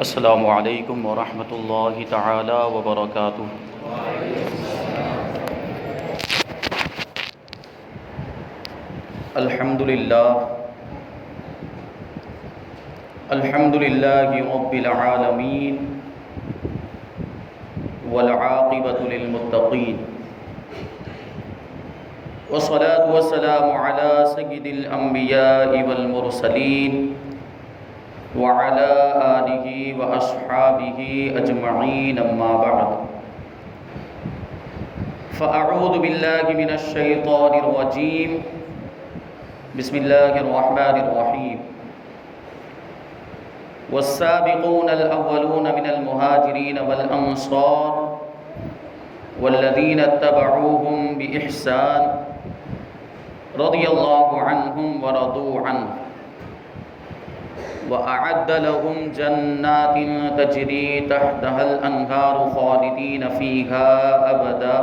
السلام علیکم ورحمۃ اللہ تعالی وبرکاتہ۔ الحمد للہ رب العالمین والعاقبۃ للمتقین، والصلاة والسلام علی سید الانبیاء والمرسلین وعلى آلہ واصحابہ اجمعین، اما بعد فاعوذ باللہ من الشیطان الرجیم، بسم اللہ الرحمن الرحیم۔ والسابقون الاولون من المہاجرین والانصار والذین اتبعوهم بإحسان رضی اللہ عنہم ورضوا عنہ، وأعد لهم جنات تجري تحتها الأنهار خالدين فيها أبدا،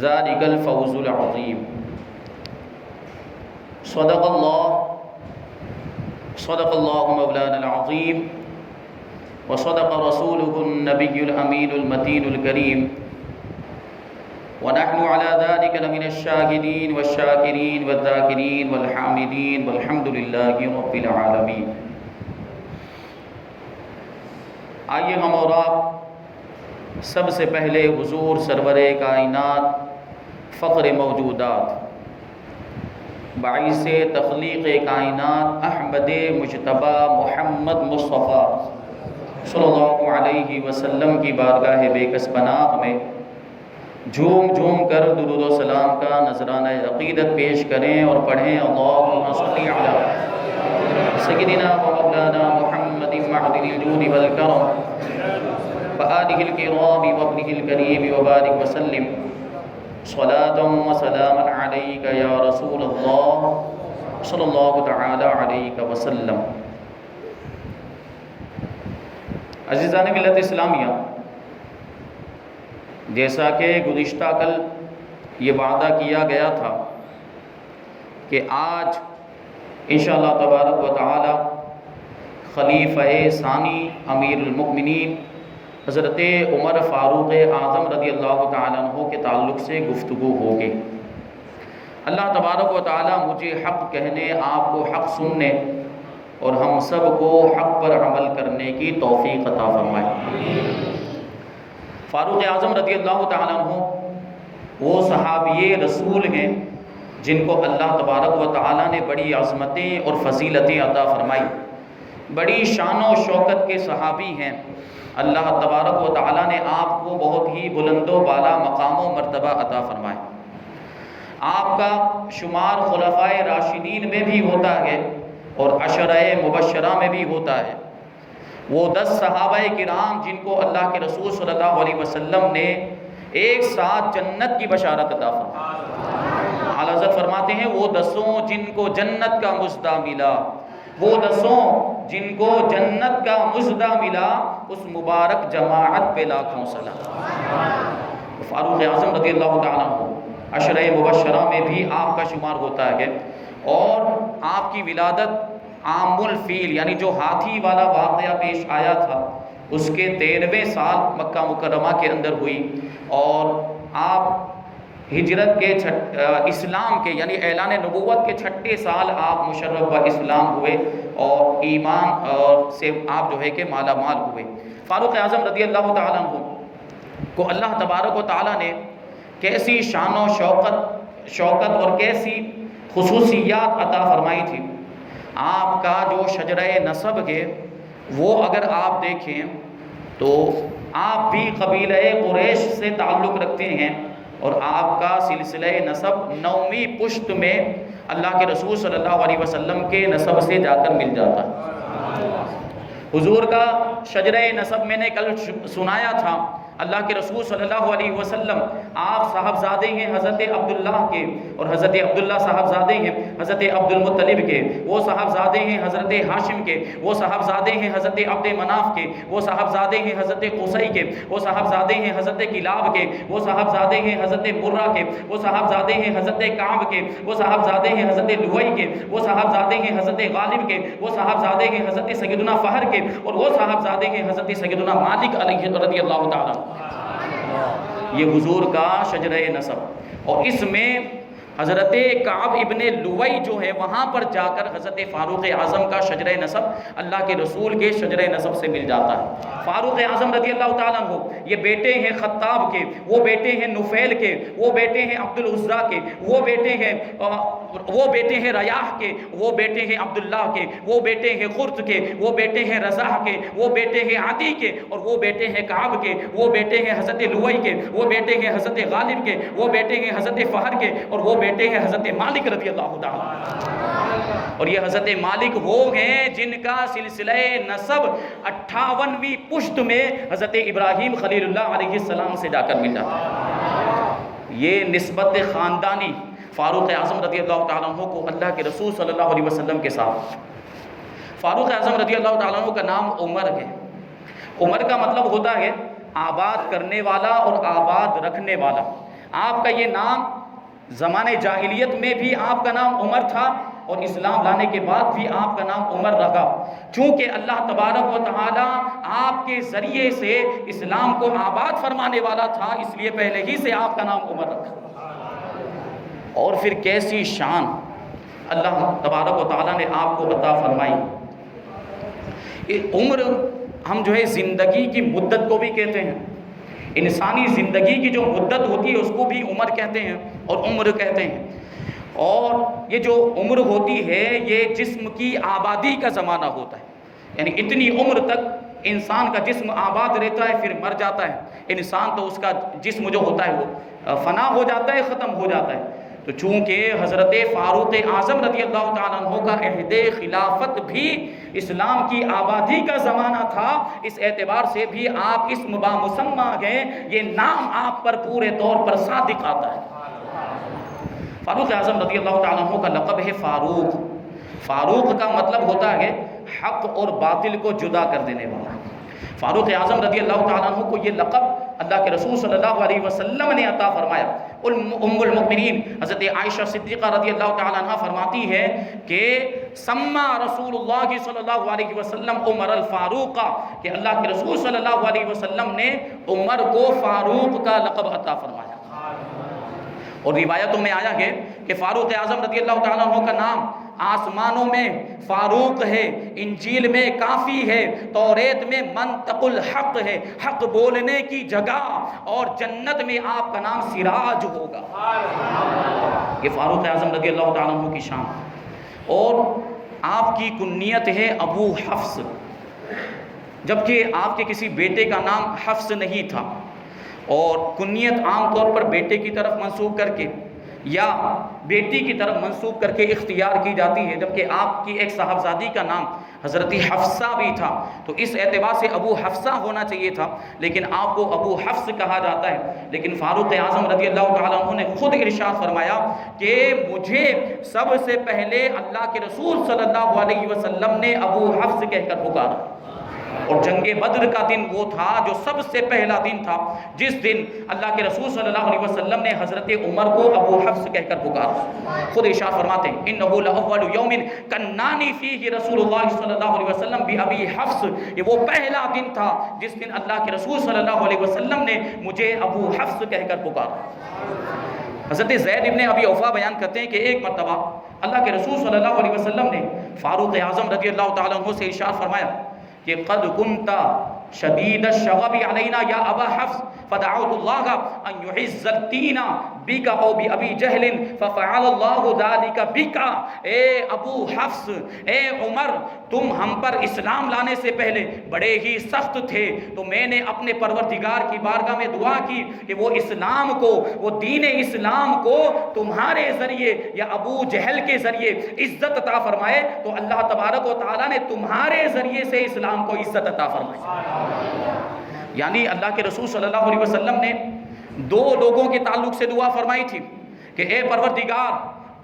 ذلك الفوز العظيم۔ صدق الله مولانا العظيم، وصدق رسوله النبي الأمين المتين الكريم، ونحن على ذلك لمن الشاهدين والشاكرين والذاكرين والحامدين، والحمد لله رب العالمين۔ آئیے ہم اور آپ سب سے پہلے حضور سرور کائنات، فخر موجودات، باعث تخلیق کائنات احمد مجتبی محمد مصطفیٰ صلی اللہ علیہ وسلم کی بارگاہ بے کس پناہ میں جھوم جھوم کر درود و سلام کا نذرانہ عقیدت پیش کریں اور پڑھیں، اللہم صلی علی سیدنا و مولانا محمد معدن الجود والکرم وآلہ الکرام وابنہ الکریم وبارک وسلم، صلاۃ و سلاما علیک یا رسول اللہ صلی اللہ تعالی علیہ وسلم۔ عزیزان ملت اسلامیہ، جیسا کہ گزشتہ کل یہ وعدہ کیا گیا تھا کہ آج انشاءاللہ تبارک و تعالی خلیفہ ثانی امیر المؤمنین حضرت عمر فاروق اعظم رضی اللہ تعالیٰ عنہ کے تعلق سے گفتگو ہوگی۔ اللہ تبارک و تعالی مجھے حق کہنے، آپ کو حق سننے اور ہم سب کو حق پر عمل کرنے کی توفیق عطا فرمائے۔ فاروق اعظم رضی اللہ تعالیٰ عنہ وہ صحابی رسول ہیں جن کو اللہ تبارک و تعالیٰ نے بڑی عظمتیں اور فضیلتیں عطا فرمائی، بڑی شان و شوکت کے صحابی ہیں۔ اللہ تبارک و تعالیٰ نے آپ کو بہت ہی بلند و بالا مقام و مرتبہ عطا فرمائے۔ آپ کا شمار خلفائے راشدین میں بھی ہوتا ہے اور عشرہ مبشرہ میں بھی ہوتا ہے۔ وہ 10 صحابہ کرام جن کو اللہ کے رسول صلی اللہ علیہ وسلم نے ایک ساتھ جنت کی بشارت عطا فرمائی۔ اعلیٰ حضرت فرماتے ہیں وہ 10 جن کو جنت کا مژدہ ملا، وہ 10 جن کو جنت کا مژدہ ملا، اس مبارک جماعت پہ لاکھوں سلام۔ فاروق اعظم رضی اللہ تعالیٰ عنہ عشرہ مبشرہ میں بھی آپ کا شمار ہوتا ہے، اور آپ کی ولادت عام الفیل یعنی جو ہاتھی والا واقعہ پیش آیا تھا اس کے 13ویں سال مکہ مکرمہ کے اندر ہوئی، اور آپ ہجرت کے اسلام کے یعنی اعلان نبوت کے 6 سال آپ مشرف و اسلام ہوئے اور ایمان سے آپ جو ہے کہ مالا مال ہوئے۔ فاروق اعظم رضی اللہ تعالیٰ عنہ کو اللہ تبارک و تعالیٰ نے کیسی شان و شوکت اور کیسی خصوصیات عطا فرمائی تھی۔ آپ کا جو شجرہ نسب ہے وہ اگر آپ دیکھیں تو آپ بھی قبیلہ قریش سے تعلق رکھتے ہیں، اور آپ کا سلسلہ نسب 9ویں پشت میں اللہ کے رسول صلی اللہ علیہ وسلم کے نسب سے جا کر مل جاتا ہے۔ حضور کا شجرہ نسب میں نے کل سنایا تھا اللہ کے رسول صلی اللہ علیہ وسلم آپ صاحبزادے ہیں حضرت عبداللہ کے، اور حضرت عبداللہ صاحبزادے ہیں حضرت عبد المطلب کے، وہ صاحبزادے ہیں حضرت ہاشم کے، وہ صاحبزادے ہیں حضرت عبد مناف کے، وہ صاحبزادے ہیں حضرت قصی کے، وہ صاحبزادے ہیں حضرت کلاب کے، وہ صاحبزادے ہیں حضرت مرہ کے، وہ صاحبزادے ہیں حضرت کعب کے، وہ صاحبزادے ہیں حضرت لوئی کے، وہ صاحبزادے ہیں حضرت غالب کے، وہ صاحبزادے ہیں حضرت سیدنا فہر کے، اور وہ صاحبزادے ہیں حضرت سیدنا مالک علیہ رضی اللہ تعالیٰ۔ یہ حضور کا شجرہ نسب، اور اس میں حضرت کعب ابن لوئی جو ہے وہاں پر جا کر حضرت فاروق اعظم کا شجرہ نسب اللہ کے رسول کے شجرہ نسب سے مل جاتا ہے۔ فاروق اعظم رضی اللہ تعالیٰ عنہ یہ بیٹے ہیں خطاب کے، وہ بیٹے ہیں نفیل کے، وہ بیٹے ہیں عبد العزیٰ کے، وہ بیٹے ہیں ریاح کے، وہ بیٹے ہیں عبداللہ کے، وہ بیٹے ہیں خرط کے، وہ بیٹے ہیں رضاح کے، وہ بیٹے ہیں عدی کے، اور وہ بیٹے ہیں کعب کے، وہ بیٹے ہیں حضرت لوئی کے، وہ بیٹے ہیں حضرت غالب کے، وہ بیٹے ہیں حضرت فہر کے، اور وہ بیٹے ہیں حضرت مالک رضی اللہ تعالیٰ۔ اور یہ حضرت مالک وہ ہیں جن کا سلسلہ نسب 58ویں پشت میں حضرت ابراہیم خلیل اللہ علیہ السلام سے جا کر مل جاتا ہے۔ یہ نسبت خاندانی فاروق اعظم رضی اللہ تعالیٰ عنہ کو اللہ کے رسول صلی اللہ علیہ وسلم کے ساتھ۔ فاروق اعظم رضی اللہ تعالیٰ عنہ کا نام عمر ہے۔ عمر کا مطلب ہوتا ہے آباد کرنے والا اور آباد رکھنے والا۔ آپ کا یہ نام زمانے جاہلیت میں بھی آپ کا نام عمر تھا، اور اسلام لانے کے بعد بھی آپ کا نام عمر رہا، چونکہ اللہ تبارک و تعالی آپ کے ذریعے سے اسلام کو آباد فرمانے والا تھا، اس لیے پہلے ہی سے آپ کا نام عمر رکھا۔ اور پھر کیسی شان اللہ تبارک و تعالی نے آپ کو عطا فرمائی۔ عمر ہم جو ہے زندگی کی مدت کو بھی کہتے ہیں، انسانی زندگی کی جو مدت ہوتی ہے اس کو بھی عمر کہتے ہیں اور عمر کہتے ہیں۔ اور یہ جو عمر ہوتی ہے یہ جسم کی آبادی کا زمانہ ہوتا ہے، یعنی اتنی عمر تک انسان کا جسم آباد رہتا ہے، پھر مر جاتا ہے انسان، تو اس کا جسم جو ہوتا ہے وہ فنا ہو جاتا ہے، ختم ہو جاتا ہے۔ تو چونکہ حضرت فاروق اعظم رضی اللہ تعالیٰ عنہ کا عہد خلافت بھی اسلام کی آبادی کا زمانہ تھا، اس اعتبار سے بھی آپ اسم با مسمى ہیں، یہ نام آپ پر پورے طور پر صادق آتا ہے۔ فاروق اعظم رضی اللہ تعالیٰ عنہ کا لقب ہے فاروق۔ فاروق کا مطلب ہوتا ہے حق اور باطل کو جدا کر دینے والا۔ فاروق اعظم رضی اللہ تعالیٰ عنہ کو یہ لقب اللہ کے رسول صلی اللہ علیہ وسلم نے عطا فرمایا۔ ام المؤمنین حضرت عائشہ صدیقہ رضی اللہ تعالیٰ عنہ فرماتی ہے کہ سما رسول اللہ صلی اللہ علیہ وسلم عمر الفاروق، کہ اللہ کے رسول صلی اللہ علیہ وسلم نے عمر کو فاروق کا لقب عطا فرمایا۔ اور روایتوں میں آیا ہے کہ فاروق اعظم رضی اللہ تعالیٰ عنہ کا نام آسمانوں میں فاروق ہے، انجیل میں کافی ہے، توریت میں منطق الحق ہے، حق بولنے کی جگہ، اور جنت میں آپ کا نام سراج ہوگا۔ یہ فاروق اعظم رضی اللہ تعالیٰ عنہ کی شان۔ اور آپ کی کنیت ہے ابو حفص، جبکہ آپ کے کسی بیٹے کا نام حفص نہیں تھا، اور کنیت عام طور پر بیٹے کی طرف منسوب کر کے یا بیٹی کی طرف منسوب کر کے اختیار کی جاتی ہے، جبکہ آپ کی ایک صاحبزادی کا نام حضرت حفصہ بھی تھا، تو اس اعتبار سے ابو حفصہ ہونا چاہیے تھا، لیکن آپ کو ابو حفص کہا جاتا ہے۔ لیکن فاروق اعظم رضی اللہ تعالیٰ عنہ نے خود ارشاد فرمایا کہ مجھے سب سے پہلے اللہ کے رسول صلی اللہ علیہ وسلم نے ابو حفص کہہ کر پکارا، اور جنگ بدر کا دن وہ تھا جو سب سے پہلا دن تھا جس دن اللہ کے رسول صلی اللہ علیہ وسلم نے حضرت عمر کو ابو حفص کہہ کر پکارا۔ خود ارشاد فرماتے ہیں انه لاول یوم کنانی فیہ رسول اللہ صلی اللہ علیہ وسلم بابی حفص، یہ وہ پہلا دن تھا جس دن اللہ کے رسول صلی اللہ علیہ وسلم نے مجھے ابو حفص کہہ کر پکارا۔ حضرت زید ابن ابی اوفا بیان کرتے ہیں کہ ایک مرتبہ اللہ کے رسول صلی اللہ علیہ وسلم نے فاروق اعظم رضی اللہ تعالیٰ عنہ سے ارشاد فرمایا کہ قد کنت شدید الشغب علینا یا ابا حفص فدعوت اللہ ان يعز الدین بک او بابی جہل ففعل اللہ ذلک بک۔ اے ابو حفص، اے عمر، تم ہم پر اسلام لانے سے پہلے بڑے ہی سخت تھے، تو میں نے اپنے پروردگار کی بارگاہ میں دعا کی کہ وہ اسلام کو، وہ دین اسلام کو تمہارے ذریعے یا ابو جہل کے ذریعے عزت عطا فرمائے، تو اللہ تبارک و تعالیٰ نے تمہارے ذریعے سے اسلام کو عزت عطا فرمائی۔ یعنی اللہ کے رسول صلی اللہ علیہ وسلم نے دو لوگوں کے تعلق سے دعا فرمائی تھی کہ اے پروردگار،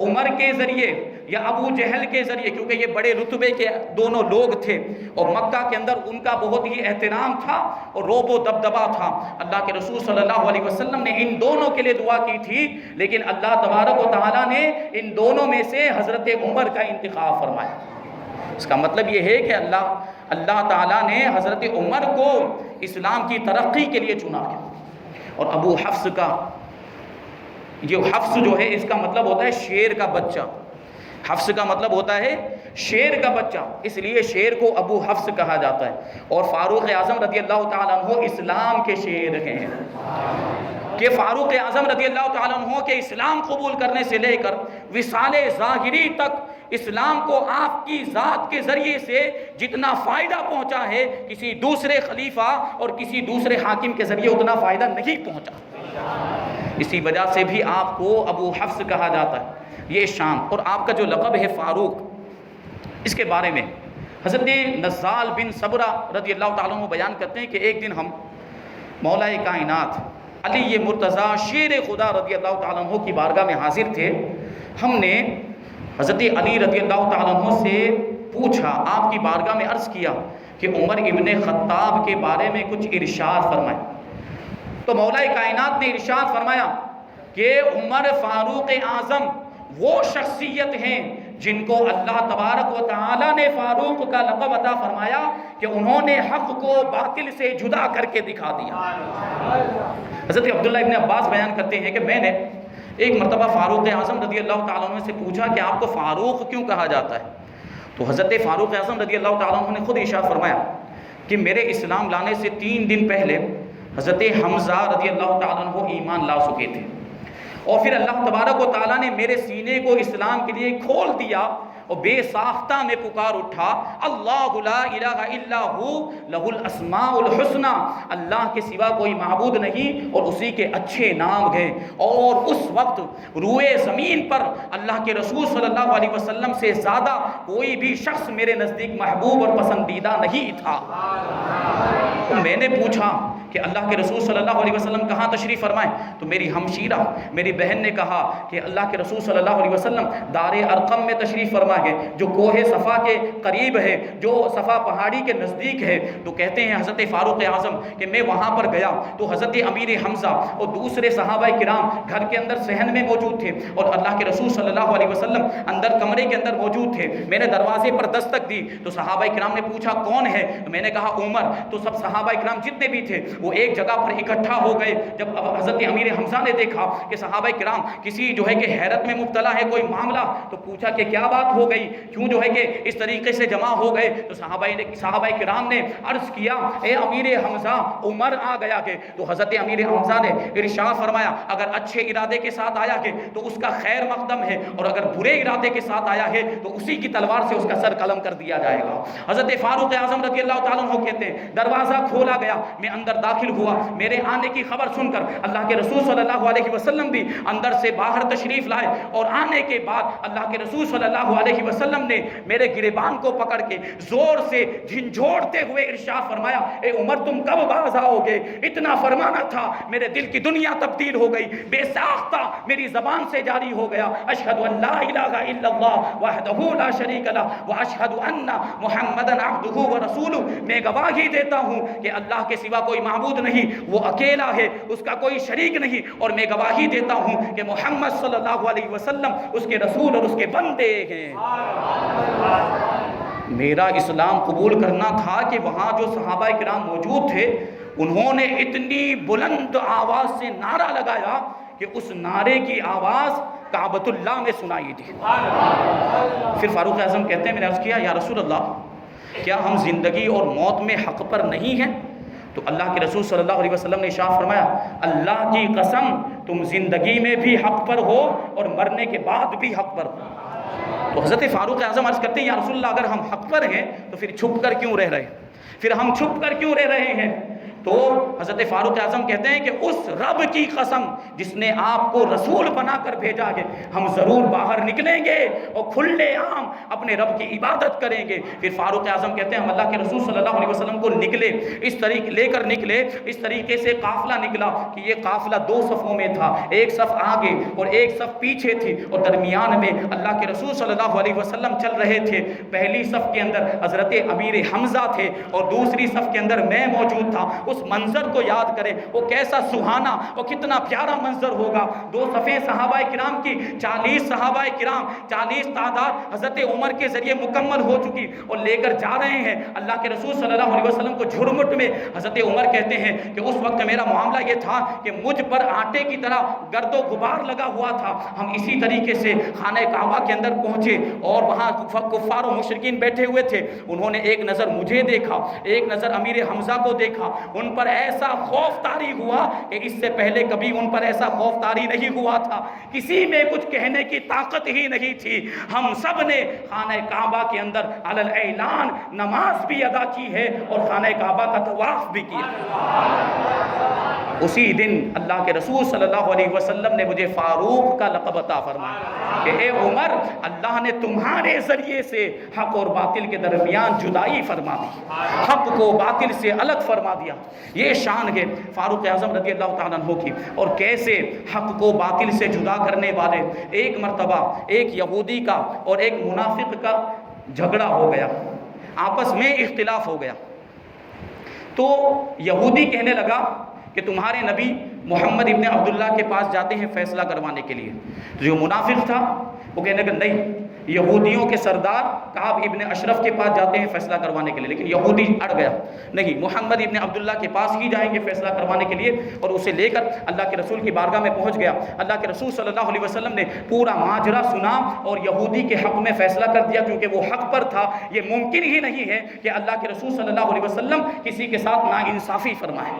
عمر کے ذریعے یا ابو جہل کے ذریعے، کیونکہ یہ بڑے رتبے کے دونوں لوگ تھے اور مکہ کے اندر ان کا بہت ہی احترام تھا اور روب و دبدبا تھا، اللہ کے رسول صلی اللہ علیہ وسلم نے ان دونوں کے لیے دعا کی تھی، لیکن اللہ تبارک و تعالیٰ نے ان دونوں میں سے حضرت عمر کا انتخاب فرمایا۔ اس کا مطلب یہ ہے کہ اللہ تعالیٰ نے حضرت عمر کو اسلام کی ترقی کے لیے چنا ہے۔ اور ابو حفص کا یہ حفص جو ہے اس کا مطلب ہوتا ہے شیر کا بچہ، حفص کا مطلب ہوتا ہے شیر کا بچہ، اس لیے شیر کو ابو حفص کہا جاتا ہے۔ اور فاروق اعظم رضی اللہ تعالیٰ عنہ اسلام کے شیر ہیں کہ فاروق اعظم رضی اللہ تعالیٰ عنہ کے اسلام قبول کرنے سے لے کر وصال ظاہری تک اسلام کو آپ کی ذات کے ذریعے سے جتنا فائدہ پہنچا ہے کسی دوسرے خلیفہ اور کسی دوسرے حاکم کے ذریعے اتنا فائدہ نہیں پہنچا، اسی وجہ سے بھی آپ کو ابو حفص کہا جاتا ہے، یہ شان۔ اور آپ کا جو لقب ہے فاروق، اس کے بارے میں حضرت نزال بن صبرہ رضی اللہ تعالیٰ عنہ بیان کرتے ہیں کہ ایک دن ہم مولا کائنات علی مرتضیٰ شیر خدا رضی اللہ تعالیٰ عنہ کی بارگاہ میں حاضر تھے۔ ہم نے حضرت علی رضی اللہ تعالیٰ عنہ سے پوچھا، آپ کی بارگاہ میں عرض کیا کہ عمر ابن خطاب کے بارے میں کچھ ارشاد فرمائے۔ تو مولا کائنات نے ارشاد فرمایا کہ عمر فاروق اعظم وہ شخصیت ہیں جن کو اللہ تبارک و تعالیٰ نے فاروق کا لقب عطا فرمایا کہ انہوں نے حق کو باطل سے جدا کر کے دکھا دیا۔ حضرت عبداللہ ابن عباس بیان کرتے ہیں کہ میں نے ایک مرتبہ فاروق اعظم رضی اللہ تعالیٰ عنہ سے پوچھا کہ آپ کو فاروق کیوں کہا جاتا ہے؟ تو حضرت فاروق اعظم رضی اللہ تعالیٰ عنہ نے خود ارشاد فرمایا کہ میرے اسلام لانے سے 3 دن پہلے حضرت حمزہ رضی اللہ تعالیٰ عنہ ایمان لا چکے تھے، اور پھر اللہ تبارک و تعالیٰ نے میرے سینے کو اسلام کے لیے کھول دیا اور بے ساختہ میں پکار اٹھا، اللہ لا الہ الا ہو لہ الاسماء الحسنی، اللہ کے سوا کوئی معبود نہیں اور اسی کے اچھے نام ہیں۔ اور اس وقت روئے زمین پر اللہ کے رسول صلی اللہ علیہ وسلم سے زیادہ کوئی بھی شخص میرے نزدیک محبوب اور پسندیدہ نہیں تھا۔ تو میں نے پوچھا کہ اللہ کے رسول صلی اللہ علیہ وسلم کہاں تشریف فرمائیں؟ تو میری ہمشیرہ میری بہن نے کہا کہ اللہ کے رسول صلی اللہ علیہ وسلم دار ارقم میں تشریف فرما ہے، جو کوہ صفا کے قریب ہے، جو صفا پہاڑی کے نزدیک ہے۔ تو کہتے ہیں حضرت فاروق اعظم کہ میں وہاں پر گیا تو حضرت امیر حمزہ اور دوسرے صحابہ کرام گھر کے اندر صحن میں موجود تھے اور اللہ کے رسول صلی اللہ علیہ وسلم اندر کمرے کے اندر موجود تھے۔ میں نے دروازے پر دستک دی تو صحابہ کرام نے پوچھا کون ہے؟ تو میں نے کہا عمر۔ تو سب صحابہ کرام جتنے بھی تھے وہ ایک جگہ پر اکٹھا ہو گئے۔ جب حضرت امیر حمزہ نے دیکھا کہ صحابہ کرام کسی جو ہے کہ حیرت میں مبتلا ہے، کوئی معاملہ، تو پوچھا کہ کیا بات ہو گئی، کیوں جو ہے کہ اس طریقے سے جمع ہو گئے؟ تو صحابہ کرام نے عرض کیا اے امیر حمزہ عمر آ گیا کہ۔ تو حضرت امیر حمزہ نے ارشاد فرمایا اگر اچھے ارادے کے ساتھ آیا ہے تو اس کا خیر مقدم ہے، اور اگر برے ارادے کے ساتھ آیا ہے تو اسی کی تلوار سے اس کا سر قلم کر دیا جائے گا۔ حضرت فاروق اعظم رضی اللہ تعالیٰ عنہ کہتے ہیں دروازہ کھولا گیا، میں اندر داخل ہوا، میرے آنے کی خبر سن کر اللہ کے رسول صلی اللہ علیہ وسلم بھی اندر سے باہر تشریف لائے، اور آنے کے بعد اللہ کے رسول صلی اللہ علیہ وسلم نے میرے گریبان کو پکڑ کے زور سے جھنجھوڑتے ہوئے ارشاد فرمایا اے عمر تم کب باز آؤ گے؟ اتنا فرمانا تھا میرے دل کی دنیا تبدیل ہو گئی، بے ساختہ میری زبان سے جاری ہو گیا اشہد ان لا الہ الا اللہ وحدہ لا شریک لہ واشہد ان محمدا عبدہ ورسولہ، میں گواہی دیتا ہوں کہ اللہ کے سوا کوئی معبود نہیں، وہ اکیلا ہے، اس کا کوئی شریک نہیں، اور میں گواہی دیتا ہوں کہ محمد صلی اللہ علیہ وسلم اس کے رسول اور اس کے بندے ہیں۔ میرا اسلام قبول کرنا تھا کہ وہاں جو صحابہ کرام موجود تھے انہوں نے اتنی بلند آواز سے نعرہ لگایا کہ اس نعرے کی آواز کعبۃ اللہ میں سنائی دی۔ پھر فاروق اعظم کہتے ہیں میں نے عرض کیا یا رسول اللہ کیا ہم زندگی اور موت میں حق پر نہیں ہیں؟ تو اللہ کے رسول صلی اللہ علیہ وسلم نے ارشاد فرمایا اللہ کی قسم تم زندگی میں بھی حق پر ہو اور مرنے کے بعد بھی حق پر ہو۔ تو حضرت فاروق اعظم عرض کرتے ہیں یا رسول اللہ اگر ہم حق پر ہیں تو پھر چھپ کر کیوں رہ رہے ہیں؟ پھر ہم چھپ کر کیوں رہ رہے ہیں؟ تو حضرت فاروق اعظم کہتے ہیں کہ اس رب کی قسم جس نے آپ کو رسول بنا کر بھیجا ہے، ہم ضرور باہر نکلیں گے اور کھلے عام اپنے رب کی عبادت کریں گے۔ پھر فاروق اعظم کہتے ہیں ہم اللہ کے رسول صلی اللہ علیہ وسلم کو نکلے، اس طریقے لے کر نکلے، اس طریقے سے قافلہ نکلا کہ یہ قافلہ 2 صفوں میں تھا، ایک صف آگے اور ایک صف پیچھے تھی، اور درمیان میں اللہ کے رسول صلی اللہ علیہ وسلم چل رہے تھے۔ پہلی صف کے اندر حضرت امیر حمزہ تھے اور دوسری صف کے اندر میں موجود تھا۔ اس منظر کو یاد کریں، وہ کیسا سہانا اور کتنا پیارا منظر ہوگا۔ 2 صفیں صحابہ کرام کی، 40 صحابہ کرام، 40 تعداد حضرت عمر کے ذریعے مکمل ہو چکی اور لے کر جا رہے ہیں اللہ کے رسول صلی اللہ علیہ وسلم کو جھرمٹ میں۔ حضرت عمر کہتے ہیں کہ اس وقت میرا معاملہ یہ تھا کہ مجھ پر آٹے کی طرح گرد و غبار لگا ہوا تھا۔ ہم اسی طریقے سے خانہ کعبہ کے اندر پہنچے اور وہاں کفار و مشرکین بیٹھے ہوئے تھے۔ انہوں نے ایک نظر مجھے دیکھا، ایک نظر امیر حمزہ کو دیکھا، ان پر ایسا خوف طاری ہوا کہ اس سے پہلے کبھی ان پر ایسا خوف طاری نہیں ہوا تھا، کسی میں کچھ کہنے کی طاقت ہی نہیں تھی۔ ہم سب نے خانہ کعبہ کے اندر علی الاعلان نماز بھی ادا کی ہے اور خانہ کعبہ کا طواف بھی کیا۔ اسی دن اللہ کے رسول صلی اللہ علیہ وسلم نے مجھے فاروق کا لقب عطا فرمایا کہ اے عمر، اللہ نے تمہارے ذریعے سے حق اور باطل کے درمیان جدائی فرما دی، حق کو باطل سے الگ فرما دیا۔ یہ شان ہے فاروق اعظم رضی اللہ تعالیٰ عنہ کی۔ اور کیسے حق کو باطل سے جدا کرنے والے، ایک مرتبہ ایک یہودی کا اور ایک منافق کا جھگڑا ہو گیا، آپس میں اختلاف ہو گیا۔ تو یہودی کہنے لگا کہ تمہارے نبی محمد ابن عبداللہ کے پاس جاتے ہیں فیصلہ کروانے کے لیے۔ جو منافق تھا وہ کہنے لگا نہیں، یہودیوں کے سردار کعب ابن اشرف کے پاس جاتے ہیں فیصلہ کروانے کے لیے۔ لیکن یہودی اڑ گیا، نہیں، محمد ابن عبداللہ کے پاس ہی جائیں گے فیصلہ کروانے کے لیے، اور اسے لے کر اللہ کے رسول کی بارگاہ میں پہنچ گیا۔ اللہ کے رسول صلی اللہ علیہ وسلم نے پورا ماجرا سنا اور یہودی کے حق میں فیصلہ کر دیا، کیونکہ وہ حق پر تھا۔ یہ ممکن ہی نہیں ہے کہ اللہ کے رسول صلی اللہ علیہ وسلم کسی کے ساتھ ناانصافی فرمائے،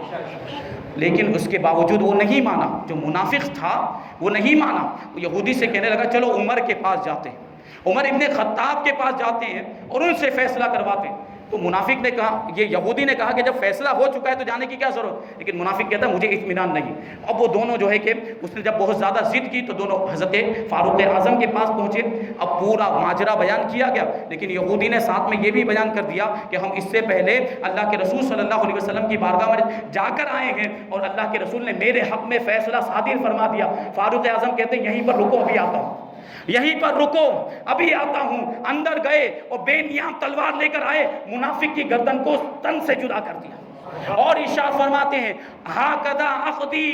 لیکن اس کے باوجود وہ نہیں مانا۔ جو منافق تھا وہ نہیں مانا، وہ یہودی سے کہنے لگا چلو عمر کے پاس جاتے ہیں، عمر ابن خطاب کے پاس جاتے ہیں اور ان سے فیصلہ کرواتے ہیں۔ تو منافق نے کہا، یہ یہودی نے کہا کہ جب فیصلہ ہو چکا ہے تو جانے کی کیا ضرورت، لیکن منافق کہتا ہے مجھے اطمینان نہیں۔ اب وہ دونوں جو ہے کہ اس نے جب بہت زیادہ ضد کی تو دونوں حضرت فاروق اعظم کے پاس پہنچے۔ اب پورا ماجرا بیان کیا گیا، لیکن یہودی نے ساتھ میں یہ بھی بیان کر دیا کہ ہم اس سے پہلے اللہ کے رسول صلی اللہ علیہ وسلم کی بارگاہ میں جا کر آئے ہیں اور اللہ کے رسول نے میرے حق میں فیصلہ صادر فرما دیا۔ فاروق اعظم کہتے ہیں یہیں پر رکو، ابھی آتا ہوں، یہیں پر رکو، ابھی آتا ہوں۔ اندر گئے اور بے نیام تلوار لے کر آئے، منافق کی گردن کو تن سے جدا کر دیا اور ارشاد فرماتے ہیں ہاکذا اخذی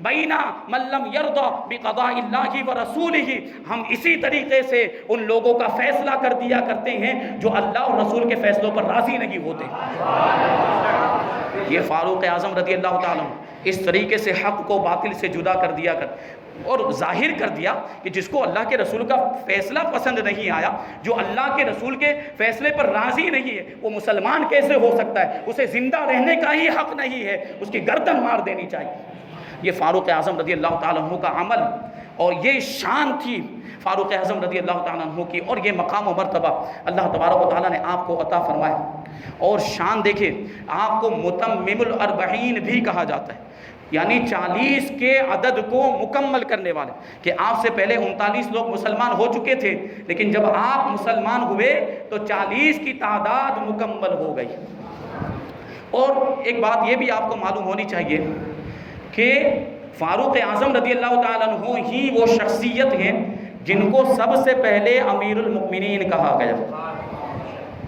بینا من لم یرضی بقضاء اللہ ورسولہ، ہم اسی طریقے سے ان لوگوں کا فیصلہ کر دیا کرتے ہیں جو اللہ اور رسول کے فیصلوں پر راضی نہیں ہوتے۔ یہ فاروق اعظم رضی اللہ تعالیٰ اس طریقے سے حق کو باطل سے جدا کر دیا اور ظاہر کر دیا کہ جس کو اللہ کے رسول کا فیصلہ پسند نہیں آیا، جو اللہ کے رسول کے فیصلے پر راضی نہیں ہے، وہ مسلمان کیسے ہو سکتا ہے؟ اسے زندہ رہنے کا ہی حق نہیں ہے، اس کی گردن مار دینی چاہیے۔ یہ فاروق اعظم رضی اللہ تعالیٰ عنہ کا عمل اور یہ شان تھی فاروق اعظم رضی اللہ تعالیٰ عنہ کی، اور یہ مقام و مرتبہ اللہ تبارک و تعالیٰ نے آپ کو عطا فرمایا۔ اور شان دیکھیں، آپ کو متمم الاربعین بھی کہا جاتا ہے، یعنی 40 کے عدد کو مکمل کرنے والے، کہ آپ سے پہلے 39 لوگ مسلمان ہو چکے تھے، لیکن جب آپ مسلمان ہوئے تو 40 کی تعداد مکمل ہو گئی۔ اور ایک بات یہ بھی آپ کو معلوم ہونی چاہیے کہ فاروق اعظم رضی اللہ تعالیٰ عنہ ہی وہ شخصیت ہیں جن کو سب سے پہلے امیر المؤمنین کہا گیا۔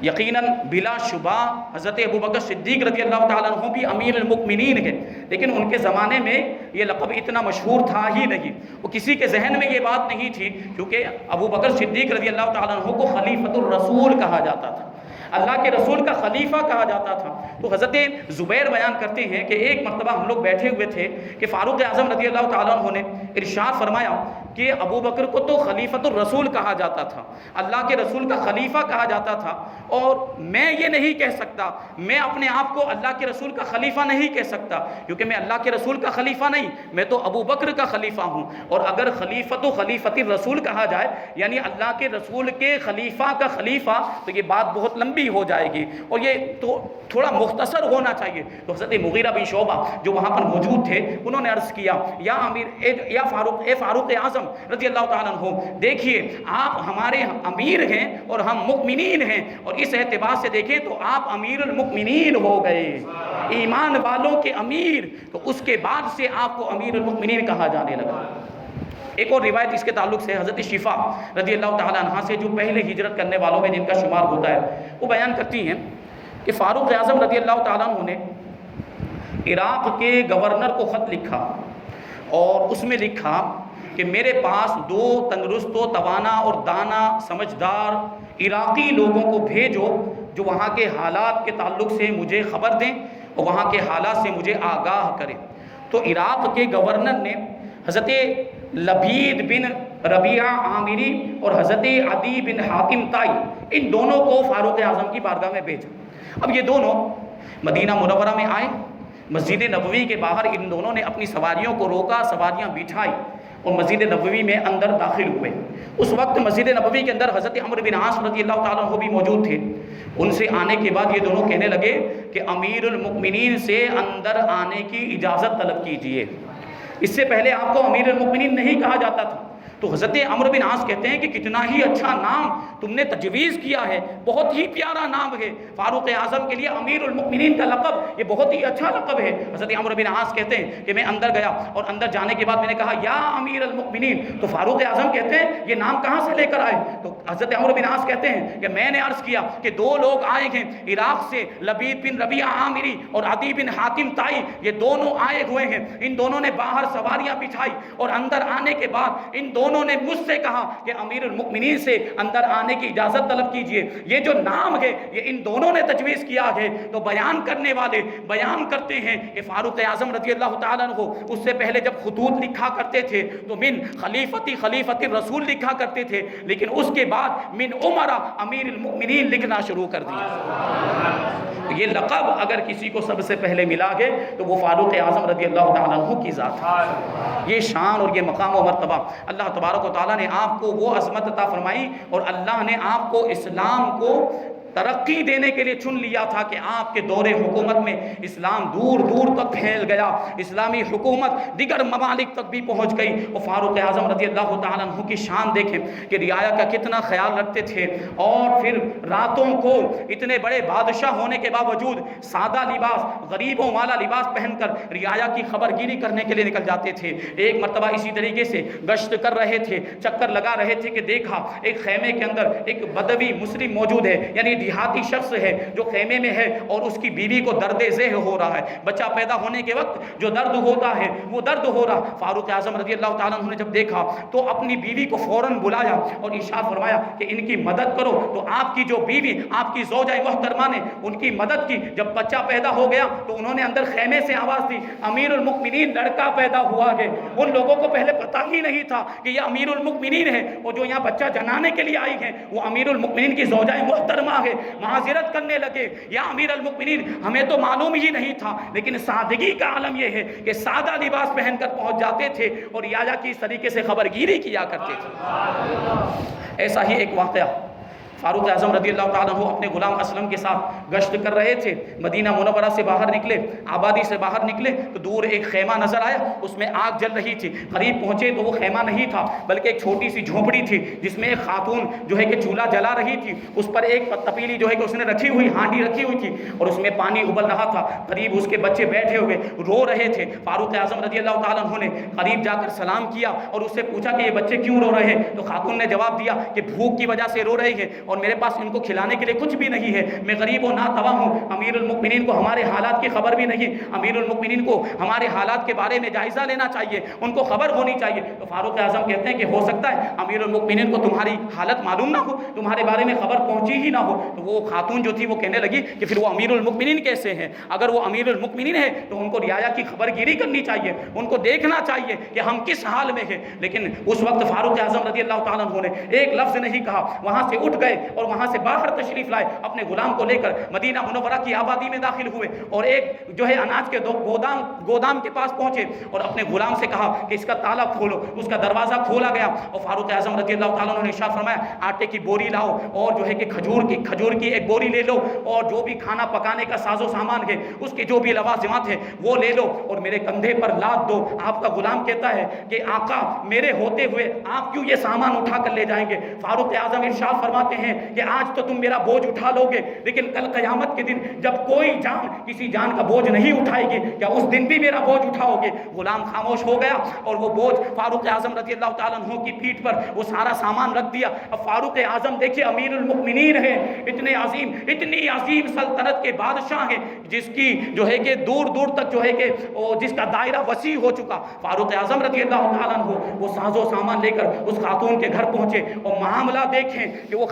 یقیناً بلا شبہ حضرت ابوبکر صدیق رضی اللہ تعالیٰ عنہ بھی امیر المؤمنین ہیں، لیکن ان کے زمانے میں یہ لقب اتنا مشہور تھا ہی نہیں، وہ کسی کے ذہن میں یہ بات نہیں تھی، کیونکہ ابوبکر صدیق رضی اللہ تعالیٰ عنہ کو خلیفۃ الرسول کہا جاتا تھا، اللہ کے رسول کا خلیفہ کہا جاتا تھا۔ تو حضرت زبیر بیان کرتے ہیں کہ ایک مرتبہ ہم لوگ بیٹھے ہوئے تھے کہ فاروق اعظم رضی اللہ تعالیٰ عنہ نے ارشاد فرمایا کہ ابو بکر کو تو خلیفۃ الرسول کہا جاتا تھا، اللہ کے رسول کا خلیفہ کہا جاتا تھا، اور میں یہ نہیں کہہ سکتا، میں اپنے آپ کو اللہ کے رسول کا خلیفہ نہیں کہہ سکتا، کیونکہ میں اللہ کے رسول کا خلیفہ نہیں، میں تو ابو بکر کا خلیفہ ہوں۔ اور اگر خلیفۃ خلیفۃ الرسول کہا جائے یعنی اللہ کے رسول کے خلیفہ کا خلیفہ، تو یہ بات بہت لمبی ہو جائے گی اور یہ تو تھوڑا مختصر ہونا چاہیے۔ تو حضرت مغیرہ بن شعبہ جو وہاں پر موجود تھے، انہوں نے عرض کیا یا فاروق اعظم رضی اللہ تعالیٰ عنہ، دیکھیے آپ ہمارے امیر ہیں اور ہم مؤمنین ہیں، اور اس اعتبار سے دیکھیں تو آپ امیر المؤمنین ہو گئے، ایمان والوں کے امیر، تو اس کے بعد سے آپ کو امیر المؤمنین کہا جانے لگا۔ ایک اور روایت اس کے تعلق سے حضرت شفا رضی اللہ تعالیٰ عنہ سے، جو پہلے ہجرت کرنے والوں میں جن کا شمار ہوتا ہے، وہ بیان کرتی ہیں کہ فاروق اعظم رضی اللہ تعالیٰ عنہ نے عراق کے گورنر کو خط لکھا اور اس میں لکھا کہ میرے پاس 2 تندرست و توانا اور دانا سمجھدار عراقی لوگوں کو بھیجو جو وہاں کے حالات کے تعلق سے مجھے خبر دیں اور وہاں کے حالات سے مجھے آگاہ کریں۔ تو عراق کے گورنر نے حضرت لبید بن ربیعہ عامری اور حضرت عدی بن حاتم طائی، ان دونوں کو فاروق اعظم کی بارگاہ میں بھیجا۔ اب یہ دونوں مدینہ منورہ میں آئے، مسجد نبوی کے باہر ان دونوں نے اپنی سواریوں کو روکا، سواریاں بٹھائی اور مسجد نبوی میں اندر داخل ہوئے۔ اس وقت مسجد نبوی کے اندر حضرت عمرو بن عاص رضی اللہ تعالیٰ عنہ بھی موجود تھے۔ ان سے آنے کے بعد یہ دونوں کہنے لگے کہ امیر المؤمنین سے اندر آنے کی اجازت طلب کیجئے، اس سے پہلے آپ کو امیر المؤمنین نہیں کہا جاتا تھا۔ تو حضرت عمرو بن عاص کہتے ہیں کہ کتنا ہی اچھا نام تم نے تجویز کیا ہے، بہت ہی پیارا نام ہے، فاروق اعظم کے لیے امیر المؤمنین کا لقب یہ بہت ہی اچھا لقب ہے۔ حضرت عمرو بن عاص کہتے ہیں کہ میں اندر گیا اور اندر جانے کے بعد میں نے کہا یا امیر المؤمنین، تو فاروق اعظم کہتے ہیں یہ نام کہاں سے لے کر آئے؟ تو حضرت عمرو بن عاص کہتے ہیں کہ میں نے عرض کیا کہ 2 لوگ آئے ہیں عراق سے، لبید بن ربیعہ عامری اور عدی بن حاتم طائی، یہ دونوں آئے ہوئے ہیں، ان دونوں نے باہر سواریاں بچھائی اور اندر آنے کے بعد ان دونوں نے مجھ سے کہا کہ امیر المؤمنین سے اندر آنے کی اجازت طلب کیجئے۔ یہ جو نام ہے یہ ان دونوں نے تجویز کیا ہے۔ تو بیان کرنے والے بیان کرتے ہیں کہ فاروق اعظم رضی اللہ تعالیٰ عنہ اس سے پہلے جب خطوط لکھا کرتے تھے تو من خلیفت الرسول لکھا کرتے تھے، لیکن اس کے بعد من عمر امیر المؤمنین لکھنا شروع کر دیا۔ یہ لقب اگر کسی کو سب سے پہلے ملا ہے تو وہ فاروق اعظم رضی اللہ تعالیٰ عنہ کی ذات ہے۔ یہ شان اور یہ مقام و مرتبہ اللہ تبارک و تعالیٰ نے آپ کو وہ عظمت عطا فرمائی، اور اللہ نے آپ کو اسلام کو ترقی دینے کے لیے چن لیا تھا کہ آپ کے دور حکومت میں اسلام دور دور تک پھیل گیا، اسلامی حکومت دیگر ممالک تک بھی پہنچ گئی۔ اور فاروق اعظم رضی اللہ تعالیٰ عنہ کی شان دیکھیں کہ رعایا کا کتنا خیال رکھتے تھے، اور پھر راتوں کو اتنے بڑے بادشاہ ہونے کے باوجود سادہ لباس، غریبوں والا لباس پہن کر رعایا کی خبر گیری کرنے کے لیے نکل جاتے تھے۔ ایک مرتبہ اسی طریقے سے گشت کر رہے تھے، چکر لگا رہے تھے کہ دیکھا ایک خیمے کے اندر ایک بدوی مسلم موجود ہے، یعنی دیہاتی شخص ہے جو خیمے میں ہے، اور اس کی بیوی کو درد ذہ ہو رہا ہے، بچہ پیدا ہونے کے وقت جو درد ہوتا ہے وہ درد ہو رہا۔ فاروق اعظم رضی اللہ تعالیٰ عنہ نے جب دیکھا تو اپنی بیوی کو فوراً بلایا اور ارشاد فرمایا کہ ان کی مدد کرو۔ تو آپ کی جو بیوی، آپ کی زوجہ محترمہ نے ان کی مدد کی۔ جب بچہ پیدا ہو گیا تو انہوں نے اندر خیمے سے آواز دی امیر المؤمنین لڑکا پیدا ہوا ہے۔ ان لوگوں کو پہلے پتہ ہی نہیں تھا کہ یہ امیر المؤمنین ہے، اور جو یہاں بچہ جنانے کے لیے آئی ہے وہ امیر المؤمنین کی زوجہ محترمہ ہے۔ معذرت کرنے لگے یا امیر المؤمنین ہمیں تو معلوم ہی نہیں تھا، لیکن سادگی کا عالم یہ ہے کہ سادہ لباس پہن کر پہنچ جاتے تھے اور رعایا کی اس طریقے سے خبر گیری کیا کرتے تھے۔ ایسا ہی ایک واقعہ فاروق اعظم رضی اللہ تعالیٰ عنہ اپنے غلام اسلم کے ساتھ گشت کر رہے تھے، مدینہ منورہ سے باہر نکلے، آبادی سے باہر نکلے تو دور ایک خیمہ نظر آیا، اس میں آگ جل رہی تھی۔ قریب پہنچے تو وہ خیمہ نہیں تھا بلکہ ایک چھوٹی سی جھونپڑی تھی جس میں ایک خاتون جو ہے کہ چولہا جلا رہی تھی، اس پر ایک تپیلی جو ہے کہ اس نے رکھی ہوئی ہانڈی رکھی ہوئی تھی اور اس میں پانی ابل رہا تھا۔ قریب اس کے بچے بیٹھے ہوئے رو رہے تھے۔ فاروق اعظم رضی اللہ تعالیٰ عنہ نے قریب جا کر سلام کیا اور اس سے پوچھا کہ یہ بچے کیوں رو رہے ہیں؟ تو خاتون نے جواب دیا کہ بھوک کی وجہ سے رو رہے ہیں اور میرے پاس ان کو کھلانے کے لیے کچھ بھی نہیں ہے، میں غریب و ناتوا ہوں، امیر المؤمنین کو ہمارے حالات کی خبر بھی نہیں، امیر المؤمنین کو ہمارے حالات کے بارے میں جائزہ لینا چاہیے، ان کو خبر ہونی چاہیے۔ تو فاروق اعظم کہتے ہیں کہ ہو سکتا ہے امیر المؤمنین کو تمہاری حالت معلوم نہ ہو، تمہارے بارے میں خبر پہنچی ہی نہ ہو۔ تو وہ خاتون جو تھی وہ کہنے لگی کہ پھر وہ امیر المؤمنین کیسے ہیں؟ اگر وہ امیر المؤمنین ہے تو ان کو رعایا کی خبر گیری کرنی چاہیے، ان کو دیکھنا چاہیے کہ ہم کس حال میں ہیں۔ لیکن اس وقت فاروق اعظم رضی اللہ تعالیٰ عنہ نے ایک لفظ نہیں کہا، وہاں سے اٹھ گئے اور وہاں سے باہر تشریف لائے، اپنے غلام کو لے کر مدینہ منورہ کی آبادی میں داخل ہوئے اور ایک جو ہے اناج کے گودام کے پاس پہنچے اور اپنے غلام سے کہا کہ اس کا تالا کھولو۔ اس کا دروازہ کھولا گیا اور فاروق اعظم رضی اللہ تعالیٰ عنہ نے ارشاد فرمایا آٹے کی بوری لاؤ اور جو ہے کہ کھجور کی ایک بوری لے لو اور جو بھی کھانا پکانے کا ساز و سامان ہے اس کے جو بھی لوازمات ہیں وہ لے لو اور میرے کندھے پر لاد دو۔ آپ کا غلام کہتا ہے کہ آقا میرے ہوتے ہوئے آپ کیوں یہ سامان اٹھا کر لے جائیں گے؟ فاروق اعظم ارشاد فرماتے ہیں کہ آج تو تم میرا بوجھ اٹھا لو گے، لیکن کل قیامت کے دن جب کوئی جان کسی جان کا بوجھ نہیں اٹھائے گی، کیا اس دن بھی میرا بوجھ اٹھاؤ گے؟ غلام خاموش ہو گیا اور وہ بوجھ فاروق اعظم رضی اللہ تعالیٰ عنہ کی پیٹھ پر وہ سارا سامان رکھ دیا۔ اب فاروق اعظم دیکھیے امیر المؤمنین ہیں، اتنی عظیم سلطنت کے بادشاہ ہیں جس کی جو ہے کہ دور دور تک جو ہے کہ جس کا دائرہ وسیع ہو چکا۔ فاروق اعظم رضی اللہ تعالیٰ عنہ وہ ساز و سامان لے کر اس خاتون کے گھر پہنچے اور معاملہ دیکھیں کہ وہ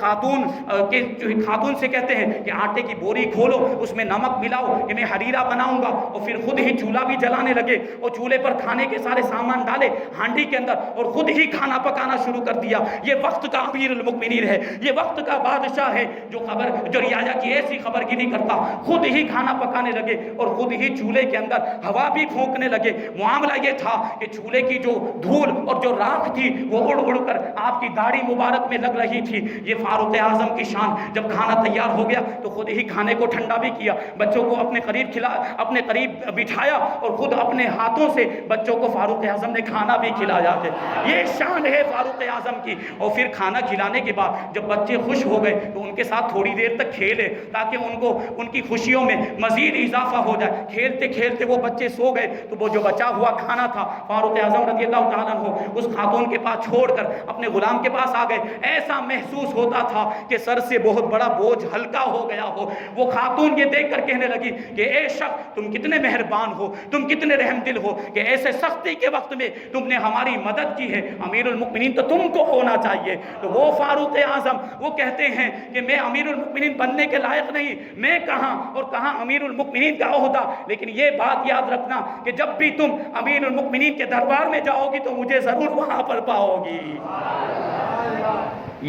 خاتون سے کہتے ہیں کہ آٹے کی بوری کھولو، اس میں نمک ملاؤ کہ میں حریرہ بناؤں گا، اور پھر خود ہی چولہا بھی جلانے لگے اور چولہے پر کھانے کے سارے سامان ڈالے ہانڈی کے اندر اور خود ہی کھانا پکانا شروع کر دیا۔ یہ وقت کا امیر المؤمنین ہے، یہ وقت کا بادشاہ ہے جو رعایا کی ایسی خبر گیری کرتا، خود ہی کھانا پکانے لگے اور خود ہی چولہے کے اندر ہوا بھی پھونکنے لگے۔ معاملہ یہ تھا کہ چولہے کی جو دھول اور جو راکھ تھی وہ اڑ اڑ کر آپ کی داڑھی مبارک میں لگ رہی تھی۔ یہ فاروق اعظم کی شان، جب کھانا تیار ہو گیا تو خود ہی کھانے کو ٹھنڈا بھی کیا، بچوں کو اپنے قریب بٹھایا اور خود اپنے ہاتھوں سے بچوں کو فاروق اعظم نے کھانا بھی کھلایا ہے۔ یہ شان ہے فاروق اعظم کی۔ اور پھر کھانا کھلانے کے بعد جب بچے خوش ہو گئے تو ان کے ساتھ تھوڑی دیر تک کھیلے تاکہ ان کی خوشیوں میں مزید اضافہ ہو جائے۔ کھیلتے کھیلتے وہ بچے سو گئے تو وہ جو بچا ہوا کھانا تھا فاروق اعظم رضی اللہ تعالیٰ عنہ اس خاتون کے پاس چھوڑ کر اپنے غلام کے پاس آ گئے۔ ایسا محسوس ہوتا تھا کہ سر سے بہت بڑا بوجھ ہلکا ہو گیا ہو۔ وہ خاتون یہ دیکھ کر کہنے لگی کہ اے شخص تم کتنے مہربان ہو، تم کتنے رحم دل ہو کہ ایسے سختی کے وقت میں تم نے ہماری مدد کی ہے، امیر المؤمنین تو تم کو ہونا چاہیے۔ تو وہ فاروق اعظم وہ کہتے ہیں کہ میں امیر المؤمنین بننے کے لائق نہیں، میں کہاں اور کہاں امیر المؤمنین کا عہدہ، لیکن یہ بات یاد رکھنا کہ جب بھی تم امیر المؤمنین کے دربار میں جاؤ گی تو مجھے ضرور وہاں پر پاؤ گی۔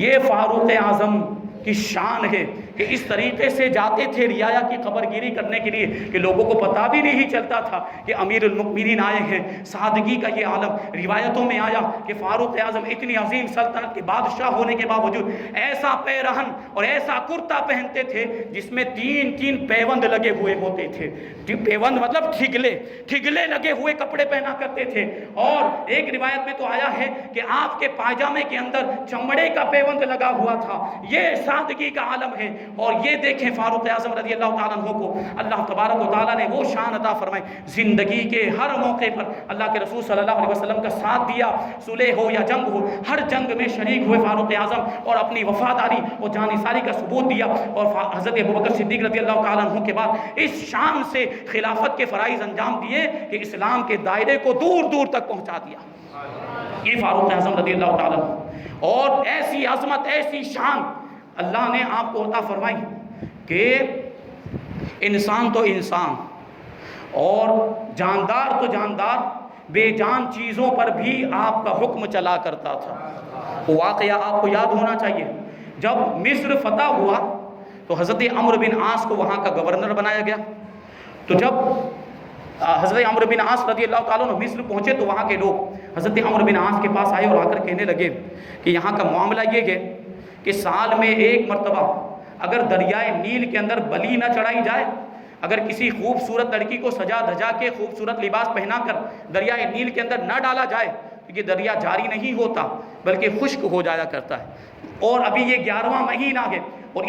یہ فاروق اعظم کی شان ہے کہ اس طریقے سے جاتے تھے رعایا کی خبر گیری کرنے کے لیے کہ لوگوں کو پتہ بھی نہیں چلتا تھا کہ امیر المؤمنین آئے ہیں۔ سادگی کا یہ عالم روایتوں میں آیا کہ فاروق اعظم اتنی عظیم سلطنت کے بادشاہ ہونے کے باوجود ایسا پیرہن اور ایسا کرتا پہنتے تھے جس میں تین پیوند لگے ہوئے ہوتے تھے۔ پیوند مطلب ٹھگلے لگے ہوئے کپڑے پہنا کرتے تھے۔ اور ایک روایت میں تو آیا ہے کہ آپ کے پاجامے کے اندر چمڑے کا پیوند لگا ہوا تھا۔ یہ سادگی کا عالم ہے۔ اور یہ دیکھیں فاروق اعظم رضی اللہ تعالیٰ عنہ کو اللہ تبارک و تعالیٰ نے وہ شان عطا فرمائی، زندگی کے ہر موقع پر اللہ کے رسول صلی اللہ علیہ وسلم کا ساتھ دیا، صلح ہو یا جنگ ہو ہر جنگ میں شریک ہوئے فاروق اعظم اور اپنی وفاداری اور جانثاری کا ثبوت دیا۔ اور حضرت ابوبکر صدیق رضی اللہ تعالیٰ عنہ کے بعد اس شان سے خلافت کے فرائض انجام دیے کہ اسلام کے دائرے کو دور دور تک پہنچا دیا۔ یہ فاروق اعظم رضی اللہ تعالیٰ عنہ، اور ایسی عظمت ایسی شان اللہ نے آپ کو عطا فرمائی کہ انسان تو انسان اور جاندار تو جاندار، بے جان چیزوں پر بھی آپ کا حکم چلا کرتا تھا۔ وہ واقعہ آپ کو یاد ہونا چاہیے، جب مصر فتح ہوا تو حضرت عمرو بن عاص کو وہاں کا گورنر بنایا گیا۔ تو جب حضرت عمرو بن عاص رضی اللہ تعالیٰ عنہ مصر پہنچے تو وہاں کے لوگ حضرت عمرو بن عاص کے پاس آئے اور آ کر کہنے لگے کہ یہاں کا معاملہ یہ ہے کہ سال میں ایک مرتبہ اگر دریائے نیل کے اندر بلی نہ چڑھائی جائے، اگر کسی خوبصورت لڑکی کو سجا دھجا کے خوبصورت لباس پہنا کر دریائے نیل کے اندر نہ ڈالا جائے تو یہ دریا جاری نہیں ہوتا بلکہ خشک ہو جایا کرتا ہے۔ اور ابھی یہ 11واں مہینہ ہے اور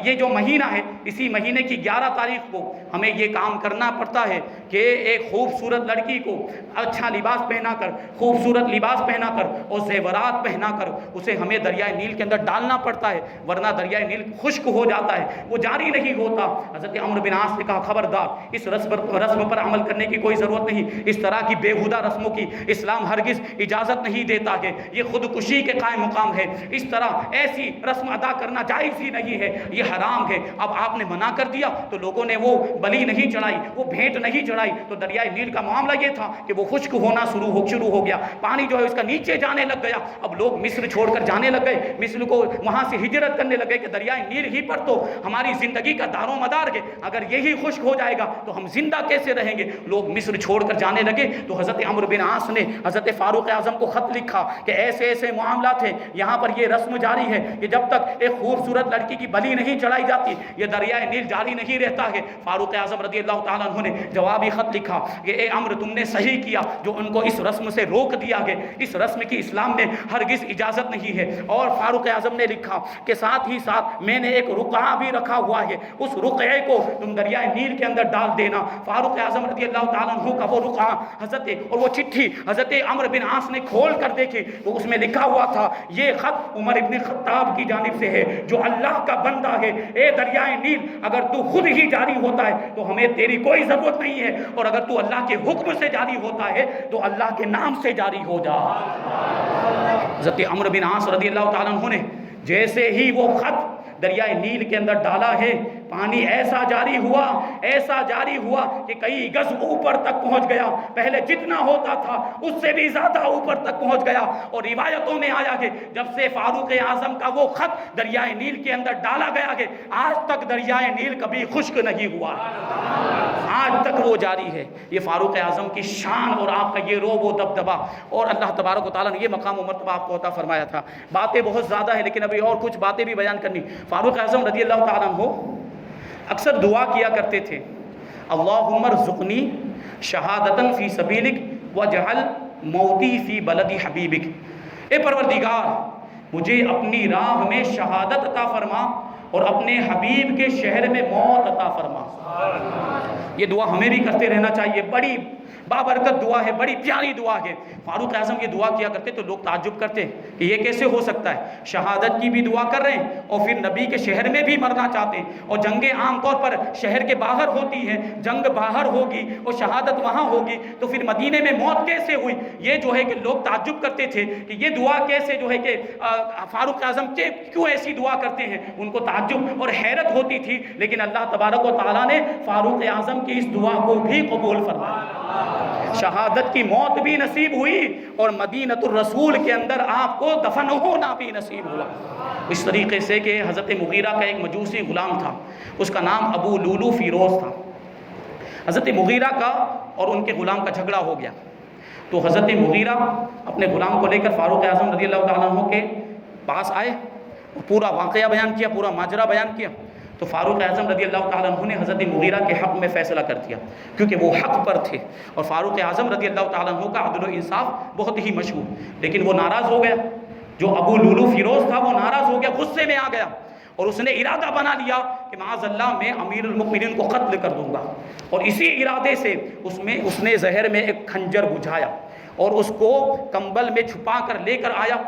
یہ جو مہینہ ہے، اسی مہینے کی 11 تاریخ کو ہمیں یہ کام کرنا پڑتا ہے کہ ایک خوبصورت لڑکی کو اچھا لباس پہنا کر، خوبصورت لباس پہنا کر اور زیورات پہنا کر اسے ہمیں دریائے نیل کے اندر ڈالنا پڑتا ہے، ورنہ دریائے نیل خشک ہو جاتا ہے، وہ جاری نہیں ہوتا۔ حضرت عمرو بن عاص نے کہا خبردار، اس رسم پر عمل کرنے کی کوئی ضرورت نہیں، اس طرح کی بےہودہ رسموں کی اسلام ہرگز اجازت نہیں دیتا کہ یہ خودکشی کے قائم مقام ہے، اس طرح ایسی رسم ادا کرنا جائز ہی نہیں ہے، یہ حرام ہے۔ اب آپ نے منع کر دیا تو لوگوں نے وہ بلی نہیں چڑھائی، وہ بھیٹ نہیں چڑھائی، تو دریائے نیل کا معاملہ یہ تھا کہ وہ خشک ہونا شروع ہو گیا، پانی جو ہے اس کا نیچے جانے لگ گیا۔ اب لوگ مصر چھوڑ کر جانے لگ گئے، مصر کو وہاں سے ہجرت کرنے لگے کہ دریائے نیل ہی پر تو ہماری زندگی کا دار و مدار ہے، اگر یہی خشک ہو جائے گا تو ہم زندہ کیسے رہیں گے؟ لوگ مصر چھوڑ کر جانے لگے تو حضرت عمرو بن عاص نے حضرت فاروق اعظم کو خط لکھا کہ ایسے ایسے معاملات ہیں، یہاں پر یہ رسم جاری ہے کہ جب تک ایک خوبصورت لڑکی کی بلی نہیں چڑھائی جاتی یہ دریائے نیل جاری نہیں رہتا ہے۔ فاروق اعظم رضی اللہ تعالیٰ عنہ نے جوابی خط لکھا کہ اے عمرو، تم نے صحیح کیا جو ان کو اس رسم سے روک دیا گیا، اس رسم کی اسلام میں ہرگز اجازت نہیں ہے۔ اور فاروق اعظم نے لکھا کہ ساتھ ہی ساتھ میں نے ایک رقعہ بھی رکھا ہوا ہے، اس رقعے کو تم دریائے نیل کے اندر ڈال دینا۔ فاروق اعظم رضی اللہ تعالیٰ عنہ کا وہ رقعہ اور وہ چٹھی حضرت عمرو بن عاص نے کھول کر دیکھی تو اس میں لکھا ہوا تھا یہ خط عمر ابن خطاب کی جانب سے ہے جو اللہ کا بندہ ہے، اے دریائے نیل اگر تو خود ہی جاری ہوتا ہے تو ہمیں تیری کوئی ضرورت نہیں ہے، اور اگر تو اللہ کے حکم سے جاری ہوتا ہے تو اللہ کے نام سے جاری ہو جا۔ حضرت عمرو بن عاص رضی اللہ تعالیٰ عنہ نے جیسے ہی وہ خط دریائے نیل کے اندر ڈالا ہے، پانی ایسا جاری ہوا کہ کئی گز اوپر تک پہنچ گیا، پہلے جتنا ہوتا تھا اس سے بھی زیادہ اوپر تک پہنچ گیا۔ اور روایتوں میں آیا کہ جب سے فاروق اعظم کا وہ خط دریائے نیل کے اندر ڈالا گیا کہ آج تک دریائے نیل کبھی خشک نہیں ہوا، آج تک وہ جاری ہے۔ یہ فاروق اعظم کی شان اور آپ کا یہ روب و دبدبا، اور اللہ تبارک و تعالیٰ نے یہ مقام و مرتبہ آپ کو عطا فرمایا تھا۔ باتیں بہت زیادہ ہیں لیکن ابھی اور کچھ باتیں بھی بیان کرنی۔ فاروق اعظم رضی اللہ تعالیٰ عنہ اکثر دعا کیا کرتے تھے، اللہم ارزقنی شہادتاً فی سبیلک واجعل موتی فی بلد حبیبک۔ اے پروردگار، مجھے اپنی راہ میں شہادت عطا فرما اور اپنے حبیب کے شہر میں موت عطا فرما۔ یہ دعا ہمیں بھی کرتے رہنا چاہیے، بڑی بابرکت دعا ہے، بڑی پیاری دعا ہے۔ فاروق اعظم یہ دعا کیا کرتے تو لوگ تعجب کرتے کہ یہ کیسے ہو سکتا ہے، شہادت کی بھی دعا کر رہے ہیں اور پھر نبی کے شہر میں بھی مرنا چاہتے ہیں، اور جنگیں عام طور پر شہر کے باہر ہوتی ہیں، جنگ باہر ہوگی اور شہادت وہاں ہوگی تو پھر مدینے میں موت کیسے ہوئی؟ یہ جو ہے کہ لوگ تعجب کرتے تھے کہ یہ دعا کیسے جو ہے کہ فاروق اعظم کیوں ایسی دعا کرتے ہیں، ان کو تعجب اور حیرت ہوتی تھی۔ لیکن اللہ تبارک و تعالیٰ نے فاروق اعظم کی اس دعا کو بھی قبول فرمایا، شہادت کی موت بھی نصیب ہوئی اور مدینۃ الرسول کے اندر آپ کو دفن ہونا بھی نصیب ہوا۔ اس طریقے سے کہ حضرت مغیرہ کا ایک مجوسی غلام تھا، اس کا نام ابو لولو فیروز تھا۔ حضرت مغیرہ کا اور ان کے غلام کا جھگڑا ہو گیا تو حضرت مغیرہ اپنے غلام کو لے کر فاروق اعظم رضی اللہ تعالیٰ عنہ کے پاس آئے، پورا واقعہ بیان کیا، پورا ماجرا بیان کیا تو فاروق اعظم رضی اللہ تعالیٰ عنہ نے حضرت مغیرہ کے حق میں فیصلہ کر دیا کیونکہ وہ حق پر تھے، اور فاروق اعظم رضی اللہ تعالیٰ عنہ کا عدل و انصاف بہت ہی مشہور، لیکن وہ ناراض ہو گیا۔ جو ابو لولو فیروز تھا وہ ناراض ہو گیا، غصے میں آ گیا اور اس نے ارادہ بنا لیا کہ معاذ اللہ میں امیر المؤمنین کو قتل کر دوں گا، اور اسی ارادے سے اس نے زہر میں ایک خنجر بجھایا اور اس کو کمبل میں چھپا کر لے کر آیا۔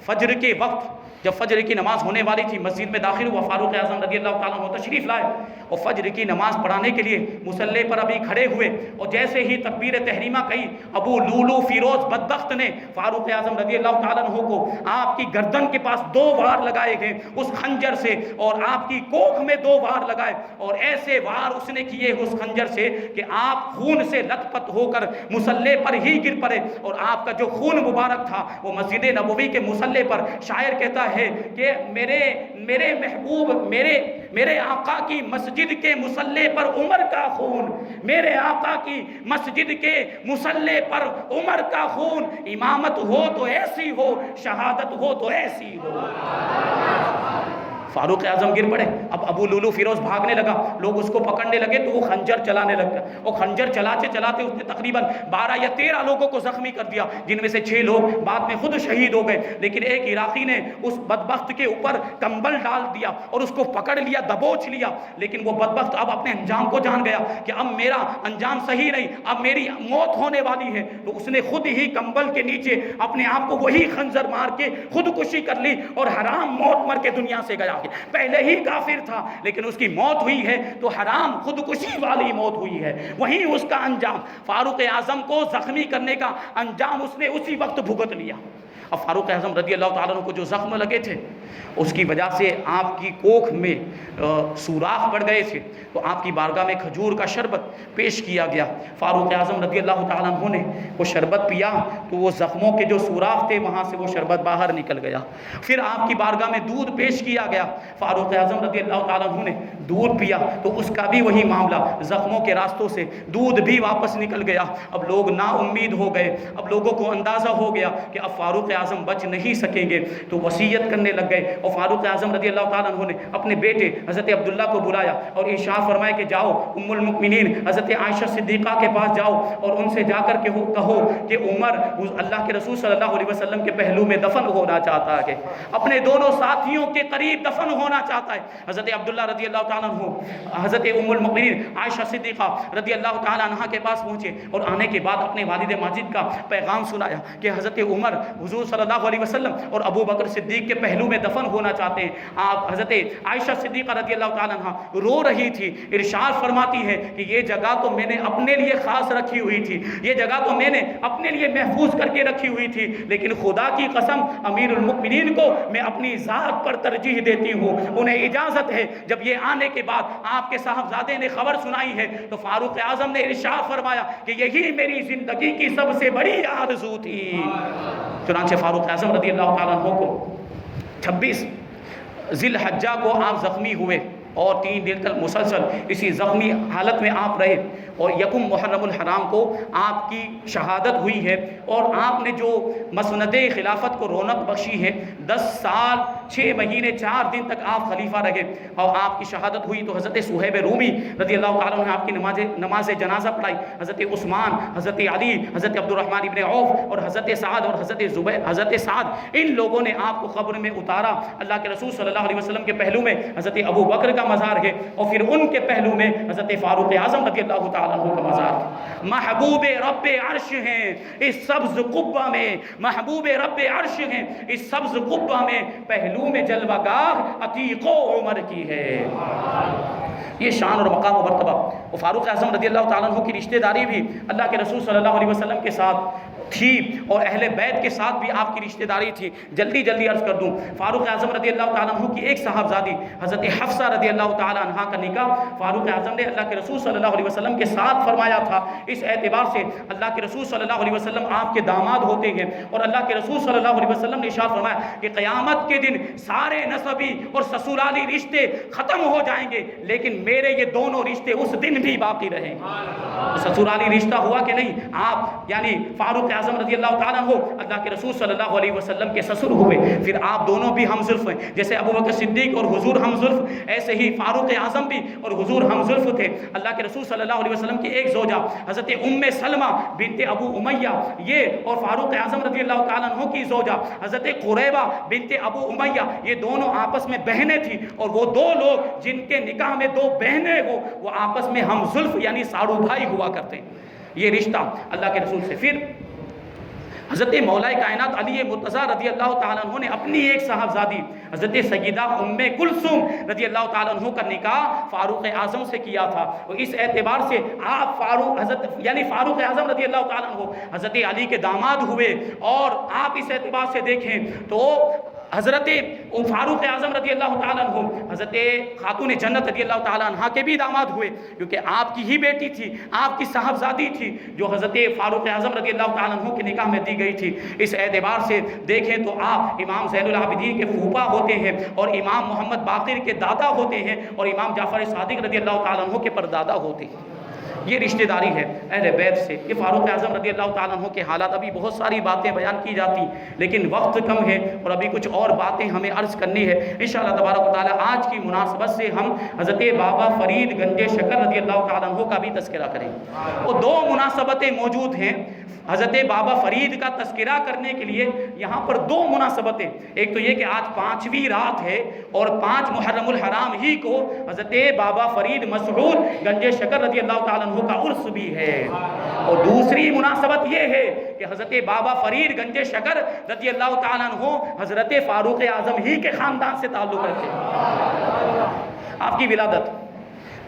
فجر کے وقت جب فجر کی نماز ہونے والی تھی مسجد میں داخل ہوا، فاروق اعظم رضی اللہ تعالیٰ عنہ تشریف لائے اور فجر کی نماز پڑھانے کے لیے مصلی پر ابھی کھڑے ہوئے، اور جیسے ہی تکبیر تحریمہ کہی ابو لولو فیروز بدبخت نے فاروق اعظم رضی اللہ تعالیٰ عنہ کو آپ کی گردن کے پاس 2 وار لگائے گئے اس خنجر سے، اور آپ کی کوکھ میں 2 وار لگائے، اور ایسے وار اس نے کیے اس خنجر سے کہ آپ خون سے لت پت ہو کر مصلی پر ہی گر پڑے، اور آپ کا جو خون مبارک تھا وہ مسجد نبوی کے مصلی پر، شاعر کہتا ہے کہ میرے محبوب میرے آقا کی مسجد کے مصلی پر عمر کا خون، میرے آقا کی مسجد کے مصلی پر عمر کا خون، امامت ہو تو ایسی ہو، شہادت ہو تو ایسی ہو۔ فاروق اعظم گر پڑے. اب ابو لولو فیروز بھاگنے لگا, لوگ اس کو پکڑنے لگے تو وہ خنجر چلانے لگ گیا. وہ خنجر چلاتے چلاتے اس نے تقریباً 12 یا 13 لوگوں کو زخمی کر دیا, جن میں سے 6 لوگ بعد میں خود شہید ہو گئے. لیکن ایک عراقی نے اس بدبخت کے اوپر کمبل ڈال دیا اور اس کو پکڑ لیا, دبوچ لیا. لیکن وہ بدبخت اب اپنے انجام کو جان گیا کہ اب میرا انجام صحیح نہیں, اب میری موت ہونے والی ہے. تو اس نے خود ہی کمبل کے نیچے اپنے آپ کو وہی خنجر مار کے خودکشی کر لی اور حرام موت مر کے دنیا سے گیا. پہلے ہی کافر تھا لیکن اس کی موت ہوئی ہے تو حرام خودکشی والی موت ہوئی ہے. وہیں اس کا انجام, فاروق اعظم کو زخمی کرنے کا انجام اس نے اسی وقت بھگت لیا. اب فاروق اعظم رضی اللہ تعالیٰ عنہ کو جو زخم لگے تھے اس کی وجہ سے آپ کی کوکھ میں سوراخ پڑ گئے تھے, تو آپ کی بارگاہ میں کھجور کا شربت پیش کیا گیا. فاروق اعظم رضی اللہ تعالیٰ عنہ نے وہ شربت پیا تو وہ زخموں کے جو سوراخ تھے وہاں سے وہ شربت باہر نکل گیا. پھر آپ کی بارگاہ میں دودھ پیش کیا گیا. فاروق اعظم رضی اللہ تعالیٰ عنہ نے دودھ پیا تو اس کا بھی وہی معاملہ, زخموں کے راستوں سے دودھ بھی واپس نکل گیا. اب لوگ نا امید ہو گئے, اب لوگوں کو اندازہ ہو گیا کہ اب فاروق اعظم بچ نہیں سکیں گے, تو وصیت کرنے لگ گئے. اور فاروق اعظم رضی اللہ تعالیٰ عنہ نے اپنے بیٹے حضرت عبداللہ کو بلایا اور ارشاد فرمایا کہ جاؤ ام المؤمنین حضرت عائشہ صدیقہ کے پاس جاؤ اور ان سے جا کر کے کہو کہ عمر اللہ کے رسول صلی اللہ علیہ وسلم کے پہلو میں دفن ہونا چاہتا ہے, اپنے دونوں ساتھیوں کے قریب دفن ہونا چاہتا ہے. حضرت عبداللہ رضی اللہ تعالیٰ عنہ حضرت ام المؤمنین عائشہ صدیقہ رضی اللہ تعالیٰ عنہ کے پاس پہنچے اور آنے کے بعد اپنے والد ماجد کا پیغام سنایا کہ حضرت عمر حضور صلی اللہ علیہ وسلم اور ابو بکر صدیق کے پہلو میں دفن ہونا چاہتے ہیں. آپ حضرت عائشہ صدیقہ رضی اللہ تعالیٰ عنہ رو رہی تھی, ارشاد فرماتی ہے کہ یہ جگہ تو میں نے اپنے لیے خاص رکھی ہوئی تھی, یہ جگہ تو میں نے اپنے لیے محفوظ کر کے رکھی ہوئی تھی, لیکن خدا کی قسم امیر المؤمنین کو میں اپنی ذات پر ترجیح دیتی ہوں. انہیں اجازت ہے. جب یہ آنے کے بعد آپ کے صاحبزادے نے خبر سنائی ہے تو فاروق اعظم نے ارشاد فرمایا کہ یہی میری زندگی کی سب سے بڑی آرزو تھی. چنانچہ فاروق اعظم رضی اللہ تعالیٰ عنہ کو 26 ذی الحجہ کو آپ زخمی ہوئے اور 3 دن تک مسلسل اسی زخمی حالت میں آپ رہے, اور یکم محرم الحرام کو آپ کی شہادت ہوئی ہے. اور آپ نے جو مسند خلافت کو رونق بخشی ہے, 10 سال 6 مہینے 4 دن تک آپ خلیفہ رہے اور آپ کی شہادت ہوئی تو حضرت صہیب رومی رضی اللہ تعالیٰ عنہ آپ کی نماز جنازہ پڑھائی. حضرت عثمان, حضرت علی, حضرت عبد الرحمن ابن عوف اور حضرت سعد اور حضرت سعد, ان لوگوں نے آپ کو قبر میں اتارا. اللہ کے رسول صلی اللہ علیہ وسلم کے پہلو میں حضرت ابو بکر کا مزار ہے اور پھر ان کے پہلو میں حضرت فاروق اعظم رضی اللہ تعالیٰ عنہ کا مزار ہے. محبوب رب عرش ہیں اس سبز قبہ میں, محبوب رب عرش ہیں اس سبز قبہ میں, پہلو میں جلوہ گاہ عتیق و عمر کی ہے. یہ شان اور مقام و مرتبہ. اور فاروق اعظم رضی اللہ تعالیٰ عنہ کی رشتہ داری بھی اللہ کے رسول صلی اللہ علیہ وسلم کے ساتھ تھی اور اہل بیت کے ساتھ بھی آپ کی رشتہ داری تھی. جلدی عرض کر دوں, فاروق اعظم رضی اللہ تعالیٰ عنہ کی ایک صاحبزادی حضرت حفصہ رضی اللہ تعالیٰ عنہ کا نکاح فاروق اعظم نے اللہ کے رسول صلی اللہ علیہ وسلم کے ساتھ فرمایا تھا. اس اعتبار سے اللہ کے رسول صلی اللہ علیہ وسلم آپ کے داماد ہوتے ہیں اور اللہ کے رسول صلی اللہ علیہ وسلم نے ارشاد فرمایا کہ قیامت کے دن سارے نسبی اور سسرالی رشتے ختم ہو جائیں گے لیکن میرے یہ دونوں رشتے اس دن بھی باقی رہیں گے. سسرالی رشتہ ہوا کہ نہیں, آپ یعنی فاروق اعظم رضی اللہ تعالیٰ عنہ اللہ کے رسول صلی اللہ علیہ وسلم کے سسر ہوئے, پھر آپ دونوں بھی ہم زلف ہیں. جیسے ابو بکر صدیق اور حضور ہم زلف, ایسے ہی فاروق اعظم بھی اور حضور ہم زلف تھے. اللہ کے رسول صلی اللہ علیہ وسلم کی ایک زوجہ حضرت ام سلمہ بنت ابو امیہ, یہ اور فاروق اعظم رضی اللہ تعالیٰ عنہ کی زوجہ حضرت قریبہ بنت ابو امیہ, یہ دونوں آپس میں بہنیں تھیں. اور وہ 2 لوگ جن کے نکاح میں 2 بہنیں ہو وہ آپس میں ہم زلف یعنی ساڑو بھائی ہوا کرتے ہیں. یہ رشتہ اللہ کے رسول سے. پھر حضرت مولا کائنات علی مرتضیٰ رضی اللہ تعالیٰ عنہ نے اپنی ایک صاحبزادی حضرت سیدہ ام کلثوم رضی اللہ تعالیٰ عنہ کا نکاح فاروق اعظم سے کیا تھا. اور اس اعتبار سے آپ فاروق اعظم رضی اللہ تعالیٰ عنہ حضرت علی کے داماد ہوئے. اور آپ اس اعتبار سے دیکھیں تو حضرت فاروق اعظم رضی اللہ تعالیٰ عنہ حضرت خاتون جنت رضی اللہ تعالیٰ عنہ کے بھی داماد ہوئے, کیونکہ آپ کی ہی بیٹی تھی, آپ کی صاحبزادی تھی جو حضرت فاروق اعظم رضی اللہ تعالیٰ عنہ کے نکاح میں دی گئی تھی. اس اعتبار سے دیکھیں تو آپ امام زین العابدین کے پھوپھا ہوتے ہیں اور امام محمد باقر کے دادا ہوتے ہیں اور امام جعفر صادق رضی اللہ تعالیٰ عنہ کے پردادا ہوتے ہیں. یہ رشتہ داری ہے اہل بیت سے۔ یہ فاروق اعظم رضی اللہ تعالیٰ عنہ کے حالات، ابھی بہت ساری باتیں بیان کی جاتی لیکن وقت کم ہے اور ابھی کچھ اور باتیں ہمیں عرض کرنی ہے انشاءاللہ تبارک و تعالیٰ۔ آج کی مناسبت سے ہم حضرت بابا فرید گنج شکر رضی اللہ تعالیٰ عنہ کا بھی تذکرہ کریں۔ اور دو مناسبتیں موجود ہیں حضرت بابا فرید کا تذکرہ کرنے کے لیے، یہاں پر دو مناسبتیں۔ ایک تو یہ کہ آج 5ویں رات ہے اور 5 محرم الحرام ہی کو حضرت بابا فرید مسعود گنج شکر رضی اللہ تعالیٰ عنہ کا عرس بھی ہے، اور دوسری مناسبت یہ ہے کہ حضرت بابا فرید گنج شکر رضی اللہ تعالیٰ عنہ حضرت فاروق اعظم ہی کے خاندان سے تعلق رکھتے ہیں۔ آپ کی ولادت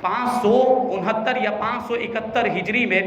569 یا 571 ہجری میں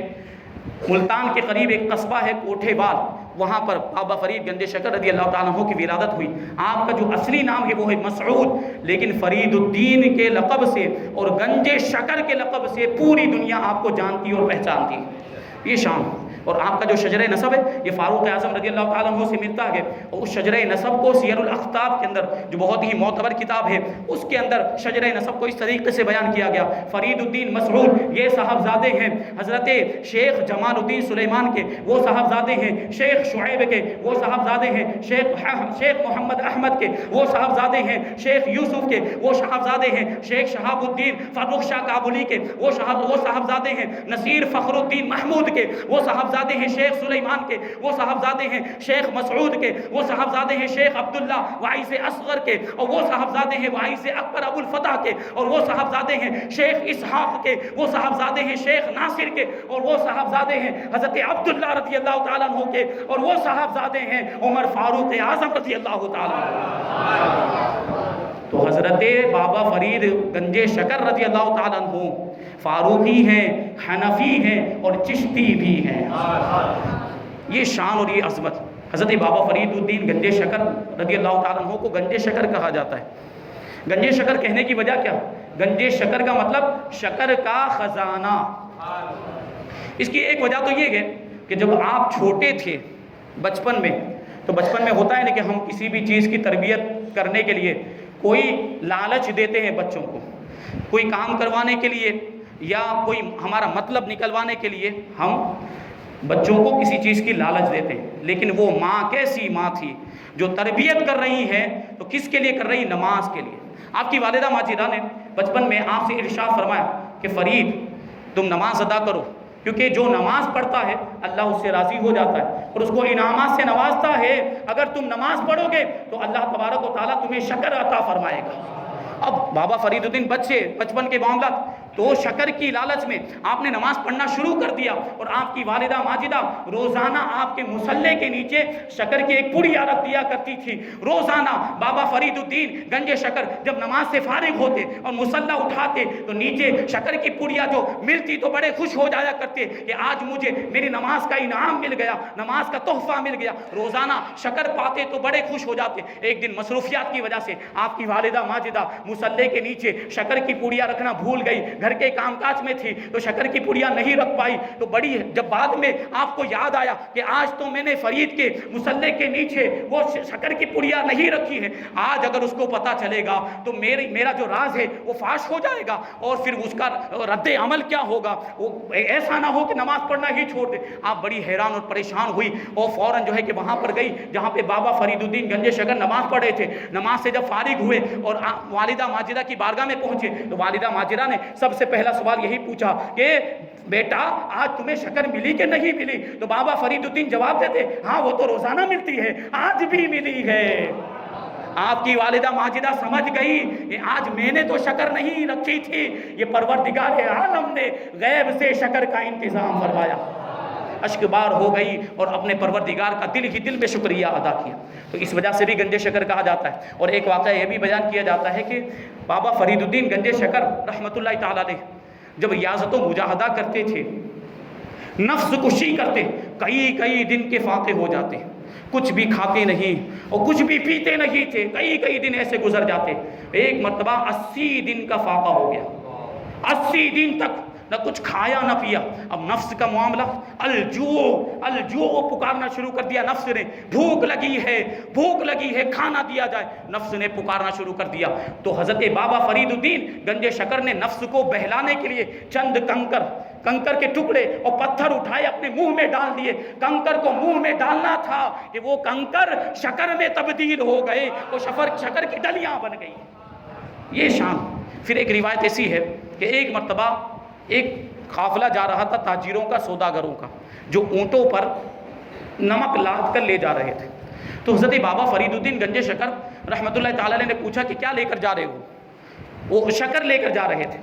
ملتان کے قریب ایک قصبہ ہے کوٹھے بال، وہاں پر بابا فرید گنج شکر رضی اللہ تعالیٰ عنہ کی ولادت ہوئی۔ آپ کا جو اصلی نام ہے وہ ہے مسعود، لیکن فرید الدین کے لقب سے اور گنج شکر کے لقب سے پوری دنیا آپ کو جانتی اور پہچانتی ہے۔ یہ شان اور آپ کا جو شجرہ نسب ہے یہ فاروق اعظم رضی اللہ تعالیٰ عنہ سے ملتا ہے، اور اس شجرہ نسب کو سیر الاخطاب کے اندر جو بہت ہی معتبر کتاب ہے اس کے اندر شجرہ نسب کو اس طریقے سے بیان کیا گیا۔ فرید الدین مسعود یہ صاحبزادے ہیں حضرت شیخ جمال الدین سلیمان کے، وہ صاحبزادے ہیں شیخ شعیب کے، وہ صاحبزادے ہیں شیخ محمد احمد کے، وہ صاحبزادے ہیں شیخ یوسف کے، وہ صاحبزادے ہیں شیخ شہاب الدین فرخ شاہ کابلی کے، وہ صاحبزادے ہیں نصیر فخر الدین محمود کے، وہ صاحبزادے ہیں شیخ سلیمان کے، وہ صاحبزادے ہیں شیخ مسعود کے، وہ صاحبزادے ہیں شیخ عبداللہ وعیس اصغر کے، اور وہ صاحبزادے ہیں وعیس اکبر ابو الفتح کے، اور وہ صاحبزادے ہیں شیخ اسحاق کے، وہ صاحبزادے ہیں شیخ ناصر کے، اور وہ صاحبزادے ہیں حضرت عبداللہ رضی اللہ تعالیٰ عنہ کے، اور وہ صاحبزادے ہیں عمر فاروق اعظم رضی اللہ تعالیٰ عنہ۔ تو حضرت بابا فرید گنج شکر رضی اللہ تعالیٰ عنہ فاروقی ہیں، حنفی ہیں اور چشتی بھی ہیں۔ یہ شان اور یہ عظمت حضرت بابا فرید الدین گنج شکر رضی اللہ تعالیٰ عنہ کو گنج شکر کہا جاتا ہے۔ گنج شکر کہنے کی وجہ کیا؟ گنج شکر کا مطلب شکر کا خزانہ۔ اس کی ایک وجہ تو یہ ہے کہ جب آپ چھوٹے تھے بچپن میں، تو بچپن میں ہوتا ہے نا کہ ہم کسی بھی چیز کی تربیت کرنے کے لیے کوئی لالچ دیتے ہیں بچوں کو، کوئی کام کروانے کے لیے یا کوئی ہمارا مطلب نکلوانے کے لیے ہم بچوں کو کسی چیز کی لالچ دیتے ہیں، لیکن وہ ماں کیسی ماں تھی جو تربیت کر رہی ہے تو کس کے لیے کر رہی؟ نماز کے لیے۔ آپ کی والدہ ماجدہ نے بچپن میں آپ سے ارشاد فرمایا کہ فرید تم نماز ادا کرو، کیونکہ جو نماز پڑھتا ہے اللہ اس سے راضی ہو جاتا ہے اور اس کو انعامات سے نوازتا ہے۔ اگر تم نماز پڑھو گے تو اللہ تبارک و تعالیٰ تمہیں شکر عطا فرمائے گا۔ اب بابا فرید الدین بچپن کے معاملات تو شکر کی لالچ میں آپ نے نماز پڑھنا شروع کر دیا، اور آپ کی والدہ ماجدہ روزانہ آپ کے مصلے کے نیچے شکر کی ایک پڑیا رکھ دیا کرتی تھی۔ روزانہ بابا فرید الدین گنج شکر جب نماز سے فارغ ہوتے اور مصلہ اٹھاتے تو نیچے شکر کی پڑیا جو ملتی تو بڑے خوش ہو جایا کرتے کہ آج مجھے میری نماز کا انعام مل گیا، نماز کا تحفہ مل گیا۔ روزانہ شکر پاتے تو بڑے خوش ہو جاتے۔ ایک دن مصروفیات کی وجہ سے آپ کی والدہ ماجدہ مصلے کے نیچے شکر کی پڑیا رکھنا بھول گئی، گھر کے کام کاج میں تھی تو شکر کی پڑیا نہیں رکھ پائی۔ تو بڑی جب بعد میں آپ کو یاد آیا کہ آج تو میں نے فرید کے مصلے کے نیچے وہ شکر کی پڑیا نہیں رکھی ہے، آج اگر اس کو پتا چلے گا تو میرا جو راز ہے وہ فاش ہو جائے گا، اور پھر اس کا رد عمل کیا ہوگا؟ وہ ایسا نہ ہو کہ نماز پڑھنا ہی چھوڑ دے۔ آپ بڑی حیران اور پریشان ہوئی اور فوراً جو ہے کہ وہاں پر گئی جہاں پہ بابا فرید الدین گنج شکر نماز پڑھ رہے تھے۔ نماز سے جب فارغ ہوئے اور والدہ ماجدہ کی بارگاہ میں پہنچے تو والدہ ماجدہ نے سب سے پہلا سوال یہی پوچھا کہ بیٹا آج تمہیں شکر ملی کہ نہیں ملی؟ تو بابا فرید الدین جواب دیتے ہاں وہ تو روزانہ ملتی ہے، آج بھی ملی ہے۔ آپ کی والدہ ماجدہ سمجھ گئی کہ آج میں نے تو شکر نہیں رکھی تھی، یہ پروردگار عالم نے غیب سے شکر کا انتظام فرمایا۔ اشک بار ہو گئی اور اپنے پروردگار کا دل ہی دل میں شکریہ ادا کیا۔ تو اس وجہ سے بھی گنج شکر کہا جاتا ہے۔ اور ایک واقعہ یہ بھی بیان کیا جاتا ہے کہ بابا فرید الدین گنج شکر رحمۃ اللہ تعالیٰ علیہ جب ریاضت و مجاہدہ کرتے تھے، نفس کشی کرتے، کئی دن کے فاقے ہو جاتے، کچھ بھی کھاتے نہیں اور کچھ بھی پیتے نہیں تھے، کئی دن ایسے گزر جاتے۔ ایک مرتبہ 80 دن کا فاقہ ہو گیا، 80 دن تک نہ کچھ کھایا نہ پیا. اب نفس کا معاملہ الجوع پکارنا شروع کر دیا نفس نے. بھوک لگی ہے کھانا دیا جائے. نفس نے پکارنا شروع کر دیا. تو حضرت بابا فرید الدین گنج شکر نے نفس کو بہلانے کے لیے چند کنکر کے ٹکڑے اور پتھر اٹھائے اپنے منہ میں ڈال دیے. کنکر کو منہ میں ڈالنا تھا کہ وہ کنکر شکر میں تبدیل ہو گئے, وہ شکر کی ڈلیاں بن گئی. یہ شان. پھر ایک روایت ایسی ہے کہ ایک مرتبہ ایک قافلہ جا رہا تھا تاجروں کا, سوداگروں کا, جو اونٹوں پر نمک لاد کر لے جا رہے تھے. تو حضرت بابا فرید الدین گنج شکر رحمۃ اللہ تعالی علیہ نے پوچھا کہ کیا لے کر جا رہے ہو؟ وہ شکر لے کر جا رہے تھے,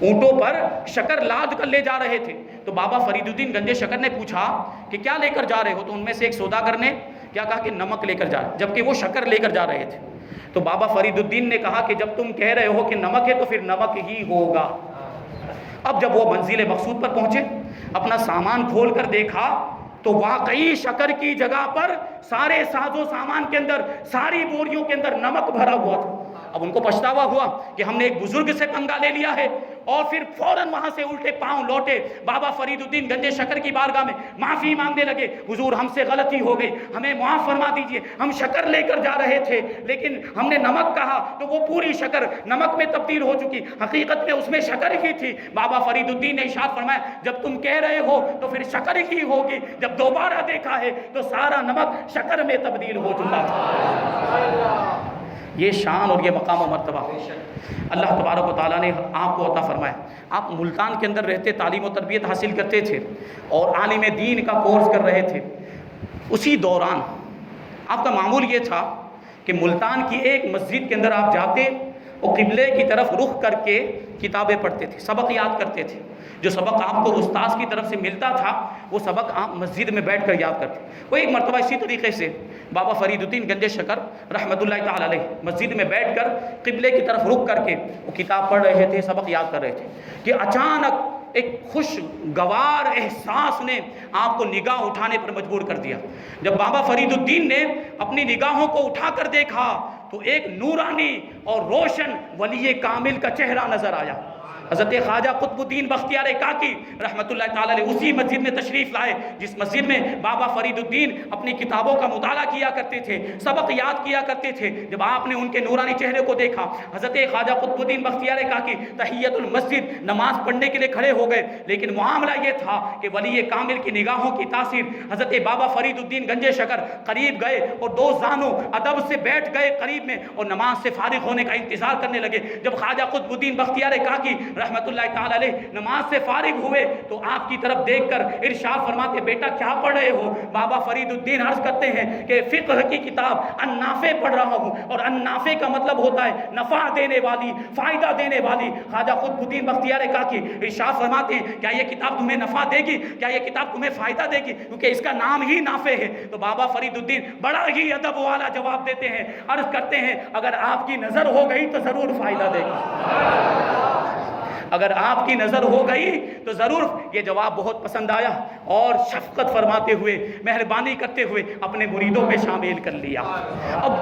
اونٹوں پر شکر لاد کر لے جا رہے تھے. تو بابا فرید الدین گنج شکر نے پوچھا کہ کیا لے کر جا رہے ہو؟ تو ان میں سے ایک سوداگر نے کیا کہا کہ نمک لے کر جا رہے, جبکہ وہ شکر لے کر جا رہے تھے. تو بابا فرید الدین نے کہا کہ جب تم کہہ رہے ہو کہ نمک ہے تو پھر نمک ہی ہوگا. اب جب وہ منزل مقصود پر پہنچے, اپنا سامان کھول کر دیکھا تو واقعی شکر کی جگہ پر سارے ساز و سامان کے اندر, ساری بوریوں کے اندر نمک بھرا ہوا تھا. اب ان کو پچھتاوا ہوا کہ ہم نے ایک بزرگ سے پنگا لے لیا ہے, اور پھر فوراً وہاں سے الٹے پاؤں لوٹے بابا فرید الدین گنج شکر کی بارگاہ میں معافی مانگنے لگے. حضور ہم سے غلطی ہو گئی, ہمیں معاف فرما دیجئے, ہم شکر لے کر جا رہے تھے لیکن ہم نے نمک کہا تو وہ پوری شکر نمک میں تبدیل ہو چکی, حقیقت میں اس میں شکر ہی تھی. بابا فرید الدین نے ارشاد فرمایا جب تم کہہ رہے ہو تو پھر شکر ہی ہوگی, جب دوبارہ دیکھا ہے تو سارا نمک شکر میں تبدیل ہو چکا تھا. یہ شان اور یہ مقام و مرتبہ اللہ تبارک و تعالیٰ نے آپ کو عطا فرمایا. آپ ملتان کے اندر رہتے, تعلیم و تربیت حاصل کرتے تھے اور عالم دین کا کورس کر رہے تھے. اسی دوران آپ کا معمول یہ تھا کہ ملتان کی ایک مسجد کے اندر آپ جاتے اور قبلے کی طرف رخ کر کے کتابیں پڑھتے تھے, سبق یاد کرتے تھے. جو سبق آپ کو استاذ کی طرف سے ملتا تھا وہ سبق آپ مسجد میں بیٹھ کر یاد کرتے. وہ ایک مرتبہ اسی طریقے سے بابا فرید الدین گنج شکر رحمۃ اللہ تعالی علیہ مسجد میں بیٹھ کر قبلے کی طرف رخ کر کے وہ کتاب پڑھ رہے تھے, سبق یاد کر رہے تھے کہ اچانک ایک خوشگوار احساس نے آپ کو نگاہ اٹھانے پر مجبور کر دیا. جب بابا فرید الدین نے اپنی نگاہوں کو اٹھا کر دیکھا تو ایک نورانی اور روشن ولی کامل کا چہرہ نظر آیا. حضرت خواجہ قطب الدین بختیار کاکی رحمۃ اللہ تعالی علیہ اسی مسجد میں تشریف لائے جس مسجد میں بابا فرید الدین اپنی کتابوں کا مطالعہ کیا کرتے تھے, سبق یاد کیا کرتے تھے. جب آپ نے ان کے نورانی چہرے کو دیکھا, حضرت خواجہ قطب الدین بختیار کاکی تحیت المسجد نماز پڑھنے کے لیے کھڑے ہو گئے, لیکن معاملہ یہ تھا کہ ولی کامل کی نگاہوں کی تاثیر حضرت بابا فرید الدین گنج شکر قریب گئے اور دو زانوں ادب سے بیٹھ گئے قریب میں اور نماز سے فارغ ہونے کا انتظار کرنے لگے. جب خواجہ قطب الدین بختیار کاکی رحمۃ اللہ تعالی علیہ نماز سے فارغ ہوئے تو آپ کی طرف دیکھ کر ارشاد فرماتے بیٹا کیا پڑھ رہے ہو؟ بابا فرید الدین عرض کرتے ہیں کہ فقہ کی کتاب النافع پڑھ رہا ہوں, اور النافع کا مطلب ہوتا ہے نفع دینے والی, فائدہ دینے والی. خواجہ قطب الدین بختیار کاکی ارشاد فرماتے ہیں کیا یہ کتاب تمہیں نفع دے گی, کیا یہ کتاب تمہیں فائدہ دے گی, کیونکہ اس کا نام ہی نافع ہے. تو بابا فرید الدین بڑا ہی ادب والا جواب دیتے ہیں, عرض کرتے ہیں اگر آپ کی نظر ہو گئی تو ضرور فائدہ دے گی, اگر آپ کی نظر ہو گئی تو ضرور. یہ جواب بہت پسند آیا اور شفقت فرماتے ہوئے, مہربانی کرتے ہوئے اپنے مریدوں میں شامل کر لیا. اب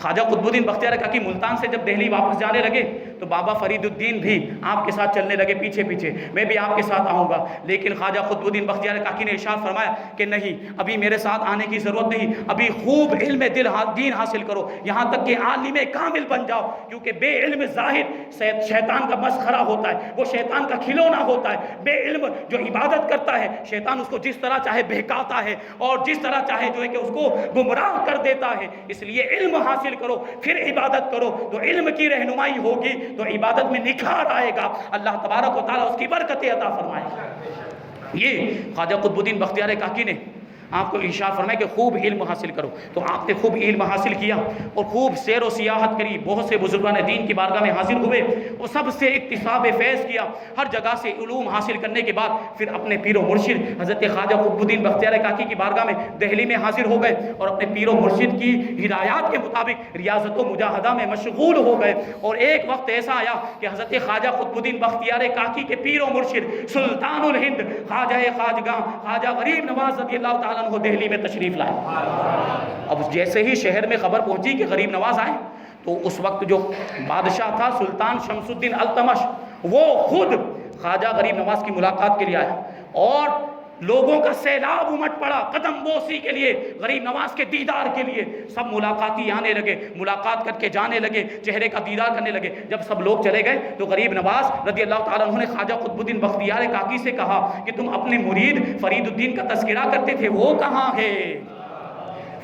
خواجہ قطب الدین بختیار کاکی ملتان سے جب دہلی واپس جانے لگے تو بابا فرید الدین بھی آپ کے ساتھ چلنے لگے پیچھے پیچھے, میں بھی آپ کے ساتھ آؤں گا. لیکن خواجہ قطب الدین بختیار کاکی نے ارشاد فرمایا کہ نہیں, ابھی میرے ساتھ آنے کی ضرورت نہیں, ابھی خوب علم دین حاصل کرو یہاں تک کہ عالم کامل بن جاؤ, کیونکہ بے علم ظاہر شیطان کا مسخرہ ہوتا ہے, وہ شیطان کا کھلونا ہوتا ہے. بے علم جو عبادت کرتا ہے شیطان اس کو جس طرح چاہے بہکاتا ہے اور جس طرح چاہے جو ہے کہ اس کو گمراہ کر دیتا ہے. اس لیے علم حاصل کرو پھر عبادت کرو, تو علم کی رہنمائی ہوگی تو عبادت میں نکھار آئے گا, اللہ تبارک و تعالیٰ اس کی برکت عطا فرمائے گا. یہ خواجہ قطب الدین بختیار کاکی نے آپ کو ارشاد فرمایا کہ خوب علم حاصل کرو. تو آپ نے خوب علم حاصل کیا اور خوب سیر و سیاحت کری, بہت سے بزرگان دین کی بارگاہ میں حاضر ہوئے اور سب سے اکتساب فیض کیا. ہر جگہ سے علوم حاصل کرنے کے بعد پھر اپنے پیر و مرشد حضرت خواجہ قطب الدین بختیار کاکی کی بارگاہ میں دہلی میں حاضر ہو گئے اور اپنے پیر و مرشد کی ہدایات کے مطابق ریاضت و مجاہدہ میں مشغول ہو گئے. اور ایک وقت ایسا آیا کہ حضرت خواجہ قطب الدین بختیار کاکی کے پیر و مرشد سلطان الہند خواجہ خواجگاں خواجہ غریب نواز رضی اللہ تعالیٰ وہ دہلی میں تشریف لائے. اب جیسے ہی شہر میں خبر پہنچی کہ غریب نواز آئے تو اس وقت جو بادشاہ تھا سلطان شمس الدین التمش, وہ خود خواجہ غریب نواز کی ملاقات کے لیے آیا اور لوگوں کا سیلاب امٹ پڑا قدم بوسی کے لیے، غریب نواز کے دیدار کے لیے۔ سب ملاقاتی آنے لگے، ملاقات کر کے جانے لگے، چہرے کا دیدار کرنے لگے۔ جب سب لوگ چلے گئے تو غریب نواز رضی اللہ تعالیٰ عنہ نے خواجہ قطب الدین بختیار کاکی سے کہا کہ تم اپنے مرید فرید الدین کا تذکرہ کرتے تھے، وہ کہاں ہے؟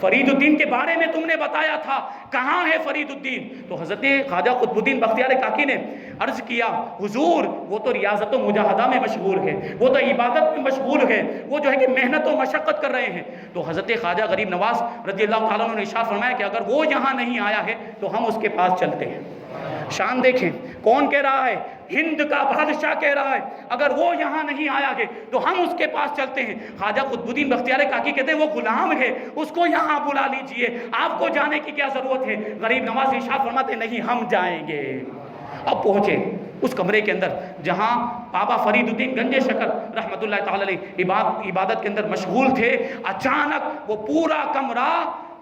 فرید الدین کے بارے میں تم نے بتایا تھا، کہاں ہے فرید الدین؟ تو حضرت خواجہ قطب الدین بختیار کاکی نے عرض کیا، حضور وہ تو ریاضت و مجاہدہ میں مشغول ہے، وہ تو عبادت میں مشغول ہے، وہ جو ہے کہ محنت و مشقت کر رہے ہیں۔ تو حضرت خواجہ غریب نواز رضی اللہ تعالیٰ عنہ نے ارشاد فرمایا کہ اگر وہ یہاں نہیں آیا ہے تو ہم اس کے پاس چلتے ہیں۔ شان دیکھیں، کون کہہ رہا ہے؟ ہند کا بادشاہ کہہ رہا ہے اگر وہ یہاں نہیں آیا ہے تو ہم اس کے پاس چلتے ہیں۔ خواجہ قطب الدین بختیار کاکی کہتے ہیں وہ غلام ہے، اس کو یہاں بلا لیجئے، آپ کو جانے کی کیا ضرورت ہے؟ غریب نواز ارشاد فرماتے ہیں نہیں، ہم جائیں گے۔ اب پہنچے اس کمرے کے اندر جہاں بابا فرید الدین گنج شکر رحمۃ اللہ تعالی علیہ عبادت کے اندر مشغول تھے۔ اچانک وہ پورا کمرہ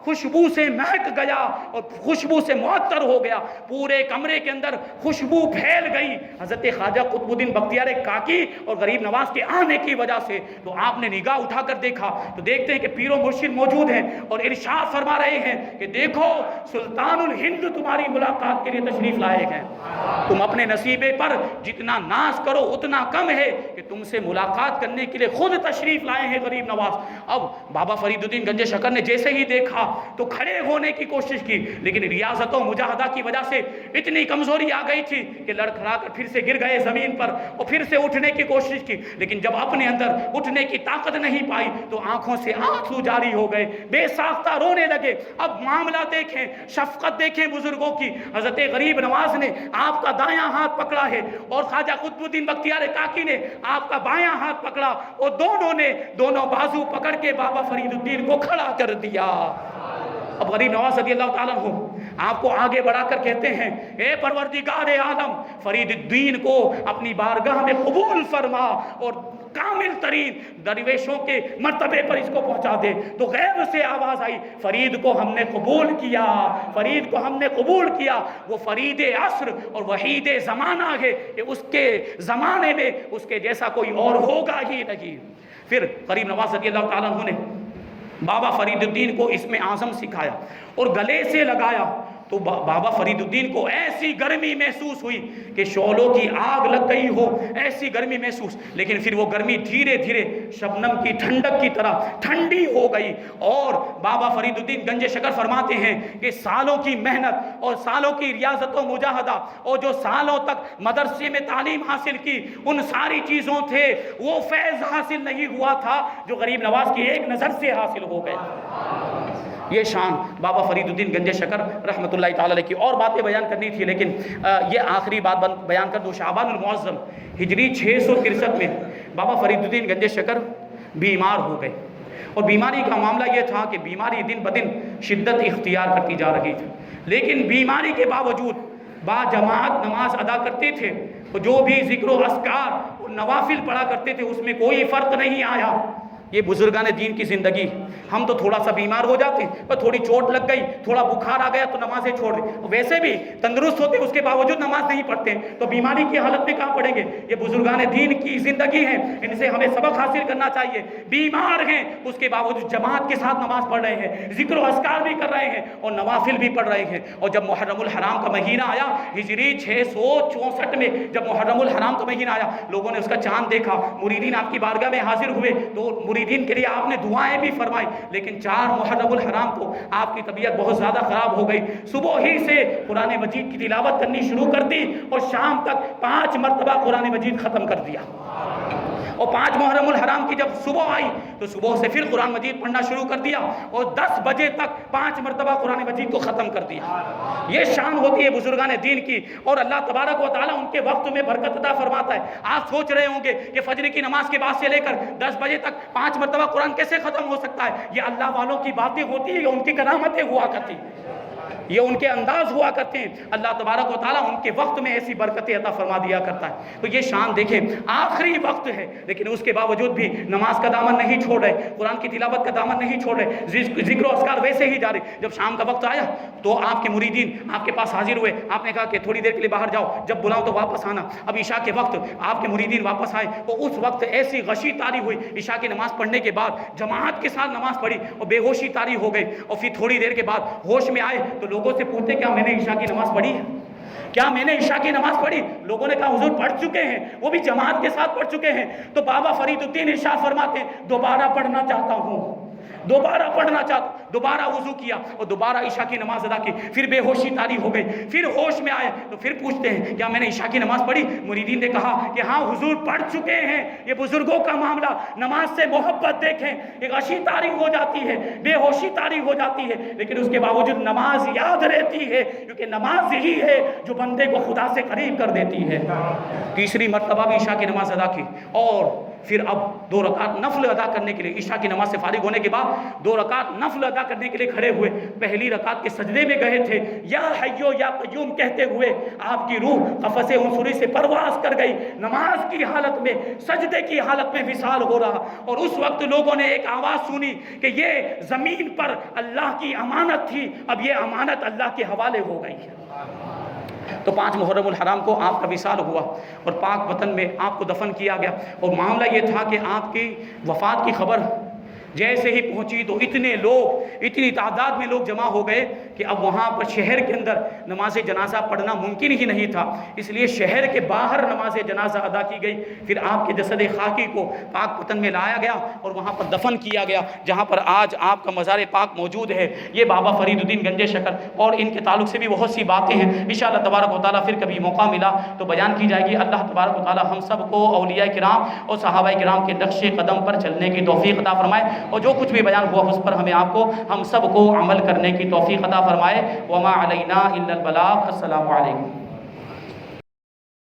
خوشبو سے مہک گیا اور خوشبو سے معطر ہو گیا، پورے کمرے کے اندر خوشبو پھیل گئی حضرت خواجہ قطب الدین بختیار کاکی اور غریب نواز کے آنے کی وجہ سے۔ تو آپ نے نگاہ اٹھا کر دیکھا تو دیکھتے ہیں کہ پیر و مرشد موجود ہیں اور ارشاد فرما رہے ہیں کہ دیکھو سلطان الہند تمہاری ملاقات کے لیے تشریف لائے ہیں، تم اپنے نصیبے پر جتنا ناز کرو اتنا کم ہے کہ تم سے ملاقات کرنے کے لیے خود تشریف لائے ہیں غریب نواز۔ اب بابا فرید الدین گنج شکر نے جیسے ہی دیکھا تو کھڑے ہونے کی کوشش کی، لیکن ریاضت و مجاہدہ کی وجہ سے اتنی کمزوری آ گئی تھی کہ لڑکھڑا کر پھر سے گر گئے زمین پر اور پھر سے اٹھنے کی کوشش کی، لیکن جب اپنے اندر اٹھنے کی طاقت نہیں پائی تو آنکھوں سے آنسو جاری ہو گئے، بے ساختہ رونے لگے۔ اب معاملہ دیکھیں، شفقت دیکھیں بزرگوں کی۔ حضرت غریب نواز نے آپ کا دایاں ہاتھ پکڑا ہے اور خواجہ قطب الدین بختیار کاکی نے آپ کا بایاں ہاتھ پکڑا اور دونوں نے دونوں بازو پکڑ کے بابا فرید الدین کو کھڑا کر دیا۔ اب غریب نواز رضی اللہ تعالیٰ عنہ آپ کو آگے بڑھا کر کہتے ہیں اے پروردگار عالم، فرید الدین کو اپنی بارگاہ میں قبول فرما اور کامل ترین درویشوں کے مرتبے پر اس کو پہنچا دے۔ تو غیب سے آواز آئی، فرید کو ہم نے قبول کیا، فرید کو ہم نے قبول کیا، وہ فرید عصر اور وحید زمانہ ہے کہ اس کے زمانے میں اس کے جیسا کوئی اور ہوگا ہی نہیں۔ پھر غریب نواز رضی اللہ تعالیٰ عنہ نے بابا فرید الدین کو اسم اعظم سکھایا اور گلے سے لگایا تو بابا فرید الدین کو ایسی گرمی محسوس ہوئی کہ شعلوں کی آگ لگ گئی ہو، ایسی گرمی محسوس، لیکن پھر وہ گرمی دھیرے دھیرے شبنم کی ٹھنڈک کی طرح ٹھنڈی ہو گئی۔ اور بابا فرید الدین گنج شکر فرماتے ہیں کہ سالوں کی محنت اور سالوں کی ریاضت و مجاہدہ اور جو سالوں تک مدرسے میں تعلیم حاصل کی ان ساری چیزوں تھے وہ فیض حاصل نہیں ہوا تھا جو غریب نواز کی ایک نظر سے حاصل ہو گئے۔ یہ شان بابا فرید الدین گنج شکر رحمۃ اللہ تعالی علیہ کی اور باتیں بیان کرنی تھی، لیکن یہ آخری بات بیان کر دو۔ شعبان المعظم ہجری 663 میں بابا فرید الدین گنج شکر بیمار ہو گئے اور بیماری کا معاملہ یہ تھا کہ بیماری دن بدن شدت اختیار کرتی جا رہی تھی، لیکن بیماری کے باوجود با جماعت نماز ادا کرتے تھے اور جو بھی ذکر و اذکار اور نوافل پڑھا کرتے تھے اس میں کوئی فرق نہیں آیا۔ یہ بزرگان دین کی زندگی، ہم تو تھوڑا سا بیمار ہو جاتے ہیں، پر تھوڑی چوٹ لگ گئی، تھوڑا بخار آ گیا تو نمازیں چھوڑ دیں، ویسے بھی تندرست ہوتے اس کے باوجود نماز نہیں پڑھتے تو بیماری کی حالت میں کہاں پڑھیں گے؟ یہ بزرگان دین کی زندگی ہے، ان سے ہمیں سبق حاصل کرنا چاہیے۔ بیمار ہیں اس کے باوجود جماعت کے ساتھ نماز پڑھ رہے ہیں، ذکر و اذکار بھی کر رہے ہیں اور نوافل بھی پڑھ رہے ہیں۔ اور جب محرم الحرام کا مہینہ آیا ہجری 664 میں، جب محرم الحرام کا مہینہ آیا لوگوں نے اس کا چاند دیکھا، مریدین آپ کی بارگاہ میں حاضر ہوئے تو مریدین کے لیے آپ نے دعائیں بھی فرمائی، لیکن 4 محرم الحرام کو آپ کی طبیعت بہت زیادہ خراب ہو گئی۔ صبح ہی سے قرآن مجید کی تلاوت کرنی شروع کر دی اور شام تک 5 مرتبہ قرآن مجید ختم کر دیا۔ اور 5 محرم الحرام کی جب صبح آئی تو صبح سے پھر قرآن مجید پڑھنا شروع کر دیا اور 10 بجے تک 5 مرتبہ قرآن مجید کو ختم کر دیا۔ یہ شان ہوتی ہے بزرگان دین کی اور اللہ تبارک و تعالیٰ ان کے وقت میں برکت عطا فرماتا ہے۔ آپ سوچ رہے ہوں گے کہ فجر کی نماز کے بعد سے لے کر 10 بجے تک 5 مرتبہ قرآن کیسے ختم ہو سکتا ہے؟ یہ اللہ والوں کی باتیں ہوتی ہیں، ان کی کرامتیں ہوا کرتی۔ یہ ان کے انداز ہوا کرتے ہیں، اللہ تبارک و تعالیٰ ان کے وقت میں ایسی برکتیں عطا فرما دیا کرتا ہے۔ تو یہ شان دیکھیں، آخری وقت ہے لیکن اس کے باوجود بھی نماز کا دامن نہیں چھوڑ رہے، قرآن کی تلاوت کا دامن نہیں چھوڑ رہے، ذکر و اذکار ویسے ہی جاری۔ جب شام کا وقت آیا تو آپ کے مریدین آپ کے پاس حاضر ہوئے، آپ نے کہا کہ تھوڑی دیر کے لیے باہر جاؤ، جب بلاؤ تو واپس آنا۔ اب عشاء کے وقت آپ کے مریدین واپس آئے، تو اس وقت ایسی غشی طاری ہوئی، عشاء کی نماز پڑھنے کے بعد جماعت کے ساتھ نماز پڑھی اور بے ہوشی طاری ہو گئی، اور پھر تھوڑی دیر کے بعد ہوش میں آئے تو لوگوں سے پوچھتے کیا میں نے عشاء کی نماز پڑھی ہے؟ کیا میں نے عشاء کی نماز پڑھی؟ لوگوں نے کہا حضور پڑھ چکے ہیں، وہ بھی جماعت کے ساتھ پڑھ چکے ہیں۔ تو بابا فرید الدین ارشاد فرماتے ہیں دوبارہ پڑھنا چاہتا ہوں، دوبارہ پڑھنا چاہتا ہوں۔ دوبارہ وضو کیا اور دوبارہ عشاء کی نماز ادا کی، پھر بے ہوشی طاری ہو گئی، پھر ہوش میں آئے تو پھر پوچھتے ہیں کیا میں نے عشاء کی نماز پڑھی؟ مریدین نے کہا کہ ہاں حضور پڑھ چکے ہیں۔ یہ بزرگوں کا معاملہ، نماز سے محبت دیکھیں، ایک غشی طاری ہو جاتی ہے، بے ہوشی طاری ہو جاتی ہے، لیکن اس کے باوجود نماز یاد رہتی ہے، کیونکہ نماز یہی ہے جو بندے کو خدا سے قریب کر دیتی ہے۔ تیسری مرتبہ بھی عشاء کی نماز ادا کی، اور پھر اب 2 رکعت نفل ادا کرنے کے لیے عشاء کی نماز سے فارغ ہونے کے بعد 2 رکعت نفل ادا کرنے کے لیے کھڑے ہوئے۔ پہلی رکعت کے سجدے میں گئے تھے، یا حیو یا قیوم کہتے ہوئے آپ کی روح قفس عنصری سے پرواز کر گئی، نماز کی حالت میں، سجدے کی حالت میں وصال ہو رہا، اور اس وقت لوگوں نے ایک آواز سنی کہ یہ زمین پر اللہ کی امانت تھی، اب یہ امانت اللہ کے حوالے ہو گئی ہے۔ تو 5 محرم الحرام کو آپ کا وصال ہوا اور پاک وطن میں آپ کو دفن کیا گیا، اور معاملہ یہ تھا کہ آپ کی وفات کی خبر جیسے ہی پہنچی تو اتنے لوگ، اتنی تعداد میں لوگ جمع ہو گئے کہ اب وہاں پر شہر کے اندر نماز جنازہ پڑھنا ممکن ہی نہیں تھا، اس لیے شہر کے باہر نماز جنازہ ادا کی گئی۔ پھر آپ کے جسد خاکی کو پاک وطن میں لایا گیا اور وہاں پر دفن کیا گیا، جہاں پر آج آپ کا مزار پاک موجود ہے۔ یہ بابا فرید الدین گنج شکر، اور ان کے تعلق سے بھی بہت سی باتیں ہیں، انشاءاللہ تبارک و تعالیٰ پھر کبھی موقع ملا تو بیان کی جائے گی۔ اللہ تبارک و تعالیٰ ہم سب کو اولیاء کرام اور صحابہ کرام کے نقش قدم پر چلنے کی توفیق عطا فرمائے، اور جو کچھ بھی بیان ہوا اس پر ہم سب کو عمل کرنے کی توفیق عطا فرمائے۔ وما علینا الا البلاغ۔ السلام علیکم۔